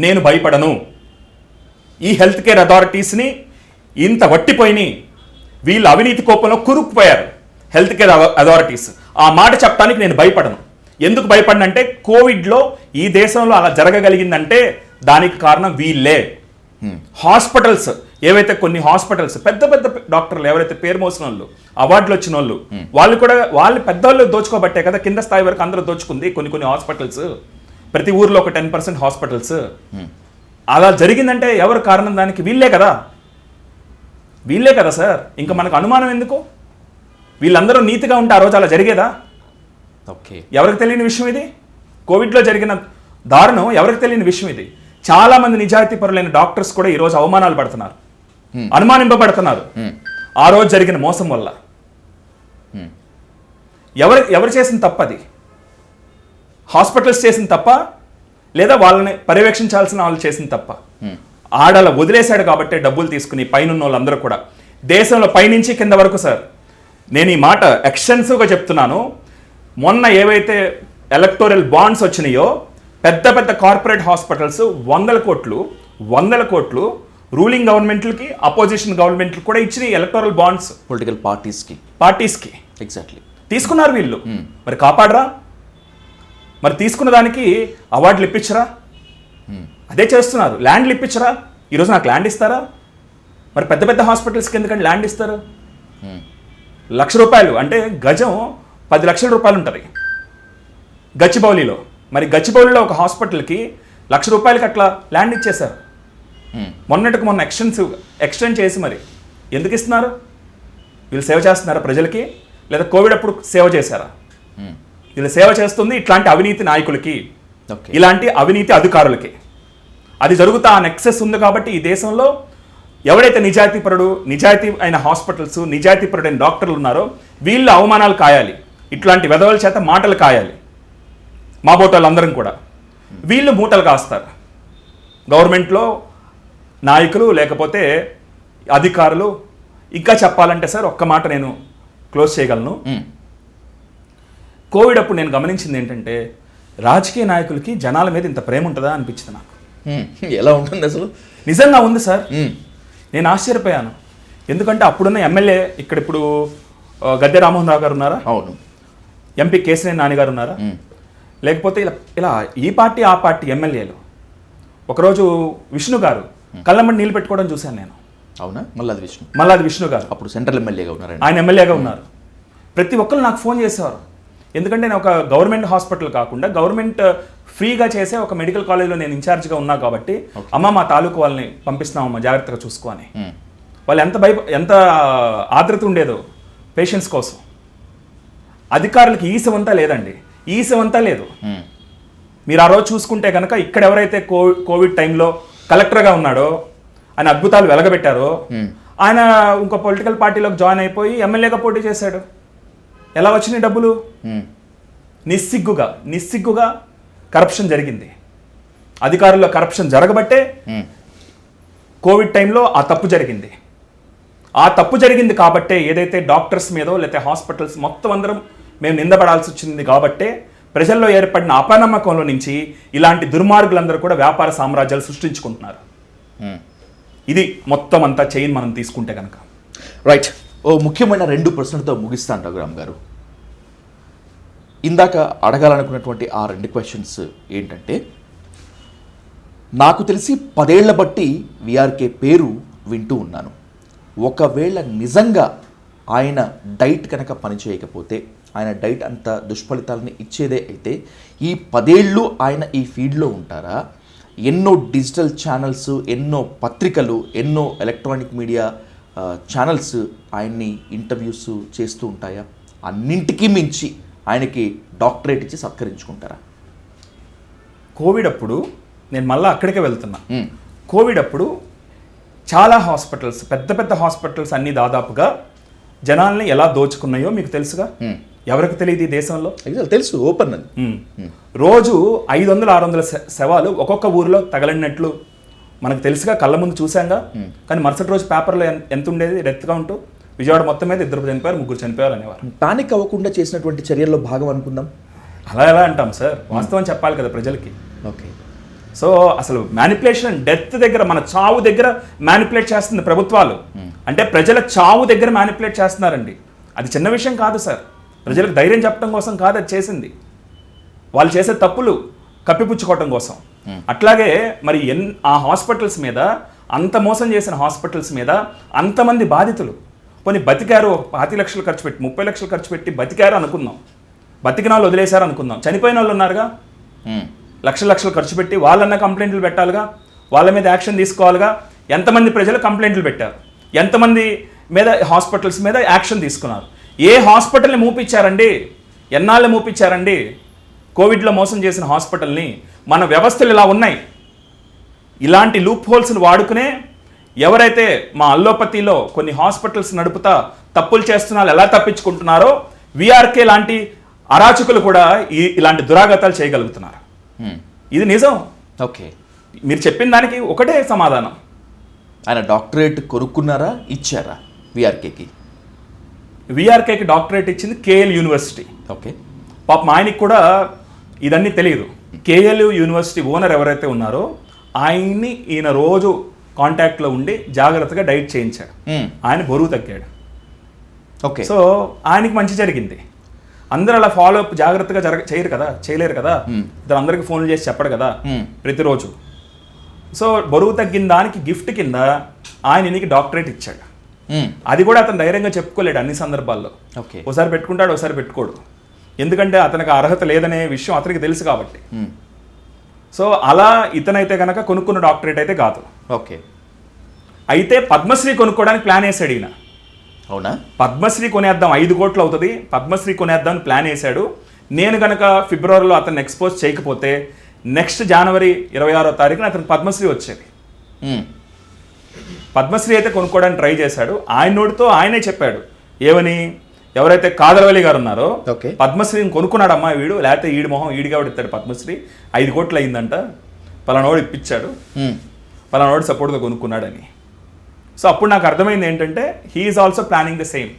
నేను భయపడను. ఈ హెల్త్ కేర్ అథారిటీస్ని ఇంత వట్టిపోయినాయి, వీళ్ళు అవినీతి కోపంలో కురుక్కుపోయారు హెల్త్ కేర్ అథారిటీస్. ఆ మాట చెప్పడానికి నేను భయపడను. ఎందుకు భయపడనంటే కోవిడ్లో ఈ దేశంలో అలా జరగగలిగిందంటే దానికి కారణం వీళ్ళే. హాస్పిటల్స్ ఏవైతే కొన్ని హాస్పిటల్స్ పెద్ద పెద్ద డాక్టర్లు ఎవరైతే పేరు మోసిన వాళ్ళు, అవార్డులు వచ్చిన వాళ్ళు, వాళ్ళు పెద్దవాళ్ళు దోచుకోబట్టే కదా కింద స్థాయి వరకు అందరూ దోచుకుంది. కొన్ని హాస్పిటల్స్, ప్రతి ఊర్లో ఒక 10% హాస్పిటల్స్. అలా జరిగిందంటే ఎవరు కారణం? దానికి వీళ్ళే కదా సార్. ఇంకా మనకు అనుమానం ఎందుకు? వీళ్ళందరూ నీతిగా ఉంటే ఆ రోజు అలా జరిగేదా? ఓకే, ఎవరికి తెలియని విషయం ఇది. కోవిడ్లో జరిగిన దారుణం ఎవరికి తెలియని విషయం ఇది. చాలా మంది నిజాయితీ పరులైన డాక్టర్స్ కూడా ఈరోజు అవమానాలు పడుతున్నారు, అనుమానింపబడుతున్నారు ఆ రోజు జరిగిన మోసం వల్ల. ఎవరు చేసిన తప్పది? హాస్పిటల్స్ చేసిన తప్ప, లేదా వాళ్ళని పర్యవేక్షించాల్సిన వాళ్ళు చేసిన తప్ప? ఆడల వదిలేశాడు కాబట్టి డబ్బులు తీసుకుని పైనున్న వాళ్ళందరూ కూడా దేశంలో పైనుంచి కింద వరకు. సార్, నేను ఈ మాట ఎక్స్టెన్సివ్గా చెప్తున్నాను. మొన్న ఏవైతే ఎలక్టోరల్ బాండ్స్ వచ్చినాయో పెద్ద పెద్ద కార్పొరేట్ హాస్పిటల్స్ వందల కోట్లు రూలింగ్ గవర్నమెంట్లకి, అపోజిషన్ గవర్నమెంట్లకి కూడా ఇచ్చినాయి ఎలక్టోరల్ బాండ్స్. పొలిటికల్ పార్టీస్కి ఎగ్జాక్ట్లీ తీసుకున్నారు వీళ్ళు. మరి కాపాడరా? మరి తీసుకున్న దానికి అవార్డులు ఇప్పించరా? అదే చేస్తున్నారు. ల్యాండ్లు ఇప్పించరా? ఈరోజు నాకు ల్యాండ్ ఇస్తారా? మరి పెద్ద పెద్ద హాస్పిటల్స్కి ఎందుకంటే ల్యాండ్ ఇస్తారు? ₹1,00,000 అంటే గజం 10 లక్షల రూపాయలు ఉంటుంది గచ్చిబౌలిలో. మరి గచ్చిబౌలిలో ఒక హాస్పిటల్కి ₹1,00,000 అట్లా ల్యాండ్ ఇచ్చేశారు. మొన్న ఎక్స్టెండ్ చేసి మరి ఎందుకు ఇస్తున్నారు? వీళ్ళు సేవ చేస్తున్నారా ప్రజలకి, లేదా కోవిడ్ అప్పుడు సేవ చేశారా? వీళ్ళు సేవ చేస్తుంది ఇట్లాంటి అవినీతి నాయకులకి, ఇలాంటి అవినీతి అధికారులకి. అది జరుగుతా ఆ నెక్సెస్ ఉంది కాబట్టి ఈ దేశంలో ఎవరైతే నిజాయితీ అయిన హాస్పిటల్స్, నిజాయితీపరుడైన డాక్టర్లు ఉన్నారో వీళ్ళు అవమానాలు కాయాలి, ఇట్లాంటి వెధవల చేత మాటలు కాయాలి. మా బోటోళ్ళందరం కూడా వీళ్ళు మూటలు కాస్తారు. గవర్నమెంట్లో నాయకులు లేకపోతే అధికారులు. ఇంకా చెప్పాలంటే సార్ ఒక్క మాట నేను క్లోజ్ చేయగలను. కోవిడ్ అప్పుడు నేను గమనించింది ఏంటంటే రాజకీయ నాయకులకి జనాల మీద ఇంత ప్రేమ ఉంటుందా అనిపించింది నాకు. ఎలా ఉంటుంది అసలు? నిజంగా ఉంది సార్. నేను ఆశ్చర్యపోయాను. ఎందుకంటే అప్పుడున్న ఎమ్మెల్యే ఇక్కడ ఇప్పుడు గద్దె రామ్మోహన్ రావు గారు ఉన్నారా? అవును. ఎంపీ కేశినేని నాని గారు ఉన్నారా? లేకపోతే ఇలా ఈ పార్టీ ఆ పార్టీ ఎమ్మెల్యేలు. ఒకరోజు విష్ణు గారు కళ్ళమ్మడి నీళ్ళు పెట్టుకోవడం చూశాను నేను. అవునా? మల్లాది విష్ణు మల్లాది విష్ణు గారు అప్పుడు సెంట్రల్ ఎమ్మెల్యేగా ఉన్నారండి. ఆయన ఎమ్మెల్యేగా ఉన్నారు. ప్రతి ఒక్కరు నాకు ఫోన్ చేసేవారు. ఎందుకంటే నేను ఒక గవర్నమెంట్ హాస్పిటల్ కాకుండా గవర్నమెంట్ ఫ్రీగా చేసే ఒక మెడికల్ కాలేజ్లో నేను ఇన్ఛార్జ్గా ఉన్నా కాబట్టి అమ్మ మా తాలూకు వాళ్ళని పంపిస్తున్నామమ్మా జాగ్రత్తగా చూసుకో అని. వాళ్ళు ఎంత ఆదరత ఉండేదో పేషెంట్స్ కోసం. అధికారులకి ఈసవంతా లేదండి, ఈసవంతా లేదు. మీరు ఆ రోజు చూసుకుంటే కనుక ఇక్కడ ఎవరైతే కోవిడ్ టైంలో కలెక్టర్గా ఉన్నాడో, ఆయన అద్భుతాలు వెలగబెట్టారో, ఆయన ఇంకో పొలిటికల్ పార్టీలోకి జాయిన్ అయిపోయి ఎమ్మెల్యేగా పోటీ చేశాడు. ఎలా వచ్చినాయి డబ్బులు? నిస్సిగ్గుగా కరప్షన్ జరిగింది. అధికారుల్లో కరప్షన్ జరగబట్టే కోవిడ్ టైంలో ఆ తప్పు జరిగింది. ఆ తప్పు జరిగింది కాబట్టే ఏదైతే డాక్టర్స్ మీదో లేకపోతే హాస్పిటల్స్ మొత్తం అందరం మేము నిందపడాల్సి వచ్చింది కాబట్టే ప్రజల్లో ఏర్పడిన అపనమ్మకంలో నుంచి ఇలాంటి దుర్మార్గులందరూ కూడా వ్యాపార సామ్రాజ్యాలు సృష్టించుకుంటున్నారు. ఇది మొత్తం అంతా చైన్ మనం తీసుకుంటే కనుక. రైట్. ఓ ముఖ్యమైన 2 ప్రశ్నలతో ముగిస్తాను రఘురామ్ గారు. ఇందాక అడగాలనుకున్నటువంటి ఆ 2 క్వశ్చన్స్ ఏంటంటే, నాకు తెలిసి 10 ఏళ్ల బట్టి విఆర్కే పేరు వింటూ ఉన్నాను. ఒకవేళ నిజంగా ఆయన డైట్ కనుక పనిచేయకపోతే, ఆయన డైట్ అంత దుష్ఫలితాలని ఇచ్చేదే అయితే ఈ 10 ఏళ్ళు ఆయన ఈ ఫీల్డ్లో ఉంటారా? ఎన్నో డిజిటల్ ఛానల్స్, ఎన్నో పత్రికలు, ఎన్నో ఎలక్ట్రానిక్ మీడియా ఛానల్స్ ఆయన్ని ఇంటర్వ్యూస్ చేస్తూ ఉంటాయా? అన్నింటికీ మించి ఆయనకి డాక్టరేట్ ఇచ్చి సత్కరించుకుంటారా? కోవిడ్ అప్పుడు నేను మళ్ళీ అక్కడికే వెళ్తున్నా. కోవిడ్ అప్పుడు చాలా హాస్పిటల్స్, పెద్ద పెద్ద హాస్పిటల్స్ అన్నీ దాదాపుగా జనాల్ని ఎలా దోచుకున్నాయో మీకు తెలుసుగా. ఎవరికి తెలియదు ఈ దేశంలో? తెలుసు, ఓపెన్ అది. రోజు 500-600 శవాలు ఒక్కొక్క ఊరిలో తగలడినట్లు మనకు తెలుసుగా, కళ్ళ ముందు చూసాంగా. కానీ మరుసటి రోజు పేపర్లో ఎంత ఉండేది? డెత్ కౌంట్ విజయవాడ మొత్తం మీద 2 చనిపోయారు, 3 చనిపోయారు అనేవారు. పానిక్ అవ్వకుండా చేసినటువంటి చర్యల్లో భాగం అనుకుందాం. అలా ఎలా అంటాం సార్? వాస్తవం చెప్పాలి కదా ప్రజలకి. ఓకే. సో అసలు మ్యానిపులేషన్, డెత్ దగ్గర, మన చావు దగ్గర మ్యానిపులేట్ చేస్తుంది ప్రభుత్వాలు. అంటే ప్రజల చావు దగ్గర మ్యానిపులేట్ చేస్తున్నారండి. అది చిన్న విషయం కాదు సార్. ప్రజలకు ధైర్యం చెప్పడం కోసం కాదు అది చేసింది, వాళ్ళు చేసే తప్పులు కప్పిపుచ్చుకోవటం కోసం. అట్లాగే మరి ఆ హాస్పిటల్స్ మీద, అంత మోసం చేసిన హాస్పిటల్స్ మీద అంతమంది బాధితులు పోనీ బతికారు. 25 లక్షలు ఖర్చు పెట్టి, 30 లక్షలు ఖర్చు పెట్టి బతికారు అనుకుందాం, బతికిన వాళ్ళు వదిలేశారు అనుకుందాం. చనిపోయిన వాళ్ళు ఉన్నారుగా, లక్షలు ఖర్చు పెట్టి వాళ్ళన్న కంప్లైంట్లు పెట్టాలిగా, వాళ్ళ మీద యాక్షన్ తీసుకోవాలిగా. ఎంతమంది ప్రజలు కంప్లైంట్లు పెట్టారు, ఎంతమంది మీద హాస్పిటల్స్ మీద యాక్షన్ తీసుకున్నారు? ఏ హాస్పిటల్ని మూపించారండి? ఎన్నాళ్ళు మూపించారండి? కోవిడ్లో మోసం చేసిన హాస్పిటల్ని. మన వ్యవస్థలు ఇలా ఉన్నాయి. ఇలాంటి లూప్ హోల్స్ని వాడుకునే ఎవరైతే మా అల్లోపతిలో కొన్ని హాస్పిటల్స్ నడుపుతా తప్పులు చేస్తున్నారు, ఎలా తప్పించుకుంటున్నారో విఆర్కే లాంటి అరాచకులు కూడా ఇలాంటి దురాగతాలు చేయగలుగుతున్నారు. ఇది నిజం. ఓకే. మీరు చెప్పిన దానికి ఒకటే సమాధానం. ఆయన డాక్టరేట్ కొనుక్కున్నారా, ఇచ్చారా విఆర్కేకి? విఆర్కేకి డాక్టరేట్ ఇచ్చింది కేఎల్ యూనివర్సిటీ. ఓకే. పాపం ఆయనకి కూడా ఇదన్నీ తెలియదు. కేఎల్ యూనివర్సిటీ ఓనర్ ఎవరైతే ఉన్నారో ఆయన్ని ఈయన రోజు కాంటాక్ట్లో ఉండి జాగ్రత్తగా డైట్ చేయించాడు. ఆయన బరువు తగ్గాడు. ఓకే. సో ఆయనకి మంచి జరిగింది. అందరూ అలా ఫాలో అప్ జాగ్రత్తగా చేయలేరు కదా. ఇద్దరు అందరికి ఫోన్లు చేసి చెప్పడు కదా ప్రతిరోజు. సో బరువు తగ్గిన దానికి గిఫ్ట్ కింద ఆయన ఈయనకి డాక్టరేట్ ఇచ్చాడు. అది కూడా అతను ధైర్యంగా చెప్పుకోలేడు అన్ని సందర్భాల్లో. ఒకసారి పెట్టుకుంటాడు, ఒకసారి పెట్టుకోడు. ఎందుకంటే అతనికి అర్హత లేదనే విషయం అతనికి తెలుసు కాబట్టి. సో అలా ఇతనైతే కనుక కొనుక్కున్న డాక్టరేట్ అయితే కాదు. ఓకే. అయితే పద్మశ్రీ కొనుక్కోవడానికి ప్లాన్ వేసాడు ఈయన. అవునా? పద్మశ్రీ కొనేద్దాం, 5 కోట్లు అవుతుంది, పద్మశ్రీ కొనేద్దాం ప్లాన్ వేశాడు. నేను కనుక ఫిబ్రవరిలో అతన్ని ఎక్స్పోజ్ చేయకపోతే నెక్స్ట్ జనవరి 26వ తారీఖున అతనికి పద్మశ్రీ వచ్చేది. పద్మశ్రీ అయితే కొనుక్కోవడానికి ట్రై చేశాడు. ఆయన నోటితో ఆయనే చెప్పాడు. ఏమని? ఎవరైతే కాదరవల్లి గారు ఉన్నారో పద్మశ్రీని కొనుక్కున్నాడమ్మా వీడు, లేకపోతే ఈడి మొహం ఈడిగా ఇస్తాడు పద్మశ్రీ, 5 కోట్లు అయిందంట, పలానోడు ఇప్పించాడు, పలానోడు సపోర్ట్గా కొనుక్కున్నాడని. సో అప్పుడు నాకు అర్థమైంది ఏంటంటే he is also planning the same.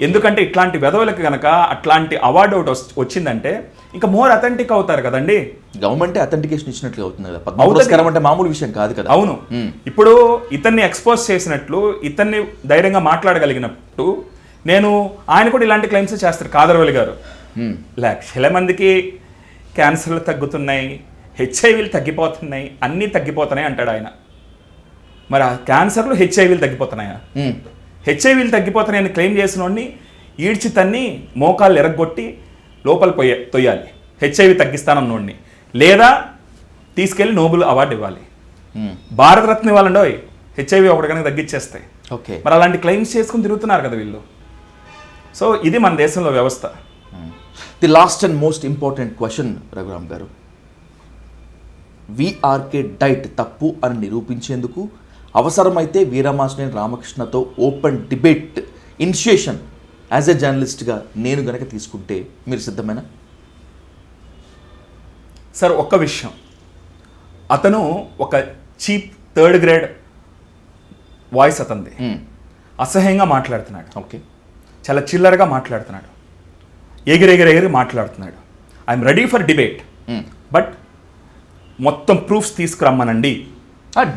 ఎందుకంటే ఇట్లాంటి వెధవులకి కనుక అట్లాంటి అవార్డు ఒకటి వచ్చిందంటే ఇంకా మోర్ అథెంటిక్ అవుతారు కదండి. గవర్నమెంట్ అథెంటికేషన్ ఇచ్చినట్లు అవుతుంది కదా. పద్మపురస్కారం అంటే మామూలు విషయం కాదు కదా. అవును. ఇప్పుడు ఇతన్ని ఎక్స్పోజ్ చేసినట్లు, ఇతన్ని ధైర్యంగా మాట్లాడగలిగినట్టు ఆయన కూడా ఇలాంటి క్లెయిమ్స్ చేస్తారు. కాదరవల్లి గారు లక్షల మందికి క్యాన్సర్లు తగ్గుతున్నాయి, హెచ్ఐవీలు తగ్గిపోతున్నాయి, అన్నీ తగ్గిపోతున్నాయి అంటాడు ఆయన. మరి ఆ క్యాన్సర్లు హెచ్ఐవీలు తగ్గిపోతున్నాయా? హెచ్ఐవీలు తగ్గిపోతున్నాయని క్లెయిమ్ చేసిన వాడిని ఈడ్చి తన్ని మోకాళ్ళు ఎరగొట్టి లోపల తొయ్యాలి హెచ్ఐవి తగ్గిస్తానన్నోడిని, లేదా తీసుకెళ్ళి నోబెల్ అవార్డు ఇవ్వాలి. భారతరత్న ఇవ్వాలండో హెచ్ఐవి ఒకటి కనుక తగ్గించేస్తే. ఓకే, మరి అలాంటి క్లెయిమ్స్ చేసుకుని తిరుగుతున్నారు కదా వీళ్ళు. సో ఇది మన దేశంలో వ్యవస్థ. The last and most important question Raghuram garu, VRK diet తప్పు అని నిరూపించేందుకు అవసరమైతే వీరమాచినేని రామకృష్ణతో open debate initiation as a జర్నలిస్ట్గా నేను గనక తీసుకుంటే మీరు సిద్ధమేనా? సార్ ఒక్క విషయం, అతను ఒక చీప్ 3rd గ్రేడ్ వాయిస్ అతనిది. అసహ్యంగా మాట్లాడుతున్నాడు. ఓకే, చాలా చిల్లరగా మాట్లాడుతున్నాడు, ఎగిరెగిరెగిరి మాట్లాడుతున్నాడు. I'm ready for debate, but మొత్తం ప్రూఫ్స్ తీసుకురమ్మనండి.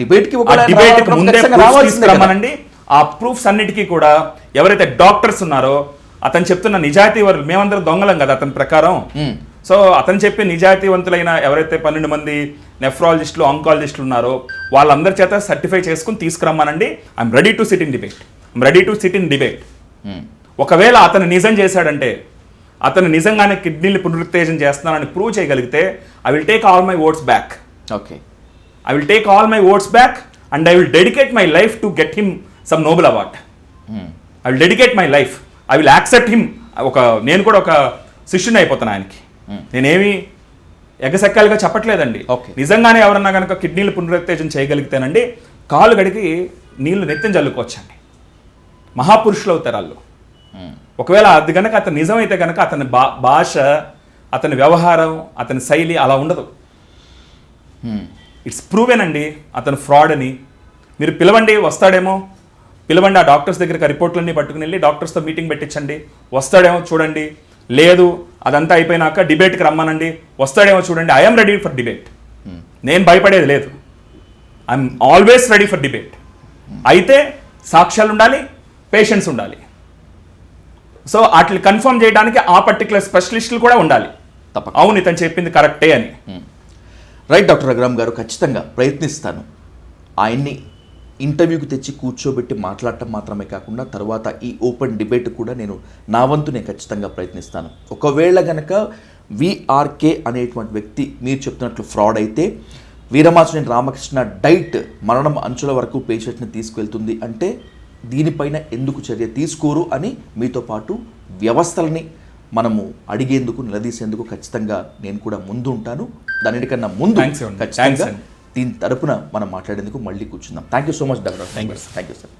డిబేట్కి డిబేట్కి ముందే proofs తీసుకురమ్మనండి. ఆ ప్రూఫ్స్ అన్నిటికీ కూడా ఎవరైతే డాక్టర్స్ ఉన్నారో అతను చెప్తున్న నిజాయితీవంతులు, మేమందరం దొంగలం కదా అతని ప్రకారం. సో అతను చెప్పే నిజాయితీవంతులైన ఎవరైతే 12 మంది నెఫ్రాలజిస్టులు, ఆంకాలజిస్టులు ఉన్నారో వాళ్ళందరి చేత సర్టిఫై చేసుకుని తీసుకురమ్మనండి. I'm ready to sit in debate. ఒకవేళ అతను నిజం చేశాడంటే, అతను నిజంగానే కిడ్నీలు పునరుత్తేజం చేస్తున్నానని ప్రూవ్ చేయగలిగితే I will take all my words back. Okay, I will take all my votes back and I will dedicate my life to get him some Nobel Award. I will dedicate my life. I will accept him. నేను కూడా ఒక శిష్యుని అయిపోతాను ఆయనకి. నేనేమి ఎగసెక్కాలుగా చెప్పట్లేదండి. నిజంగానే ఎవరన్నా కనుక కిడ్నీలు పునరుత్తేజం చేయగలిగితేనండి కాలు గడికి నీళ్లు నెత్తిన జల్లుకోవచ్చండి. మహాపురుషులు అవుతారు వాళ్ళు. ఒకవేళ అది కనుక అతను నిజమైతే కనుక అతని భాష, అతని వ్యవహారం, అతని శైలి అలా ఉండదు. ఇట్స్ ప్రూవెన్ అండి అతను ఫ్రాడ్ అని. మీరు పిలవండి, వస్తాడేమో. పిలవండి, ఆ డాక్టర్స్ దగ్గరికి రిపోర్ట్లన్నీ పట్టుకుని వెళ్ళి డాక్టర్స్తో మీటింగ్ పెట్టించండి, వస్తాడేమో చూడండి. లేదు అదంతా అయిపోయినాక డిబేట్కి రమ్మనండి, వస్తాడేమో చూడండి. I'm ready for debate. నేను భయపడేది లేదు. I'm always ready for debate. అయితే సాక్ష్యాలు ఉండాలి, పేషెన్స్ ఉండాలి. సో వాటిని కన్ఫర్మ్ చేయడానికి ఆ పర్టికులర్ స్పెషలిస్టులు కూడా ఉండాలి. అవును ఇతను చెప్పింది కరెక్టే అని. రైట్ డాక్టర్ రఘురామ్ గారు, ఖచ్చితంగా ప్రయత్నిస్తాను. ఆయన్ని ఇంటర్వ్యూకి తెచ్చి కూర్చోబెట్టి మాట్లాడటం మాత్రమే కాకుండా తర్వాత ఈ ఓపెన్ డిబేట్ కూడా నేను నా వంతు నేను ఖచ్చితంగా ప్రయత్నిస్తాను. ఒకవేళ గనక విఆర్కే అనేటువంటి వ్యక్తి మీరు చెప్తున్నట్లు ఫ్రాడ్ అయితే, వీరమాచినేని రామకృష్ణ డైట్ మరణం అంచుల వరకు పేషెంట్ని తీసుకువెళ్తుంది అంటే దీనిపైన ఎందుకు చర్య తీసుకోరు అని మీతో పాటు వ్యవస్థలని మనము అడిగేందుకు, నిలదీసేందుకు ఖచ్చితంగా నేను కూడా ముందు ఉంటాను. దానికన్నా ముందు ఖచ్చితంగా దీని తరపున మనం మాట్లాడేందుకు మళ్ళీ కూర్చుందాం. Thank you so much doctor. Thank you sir.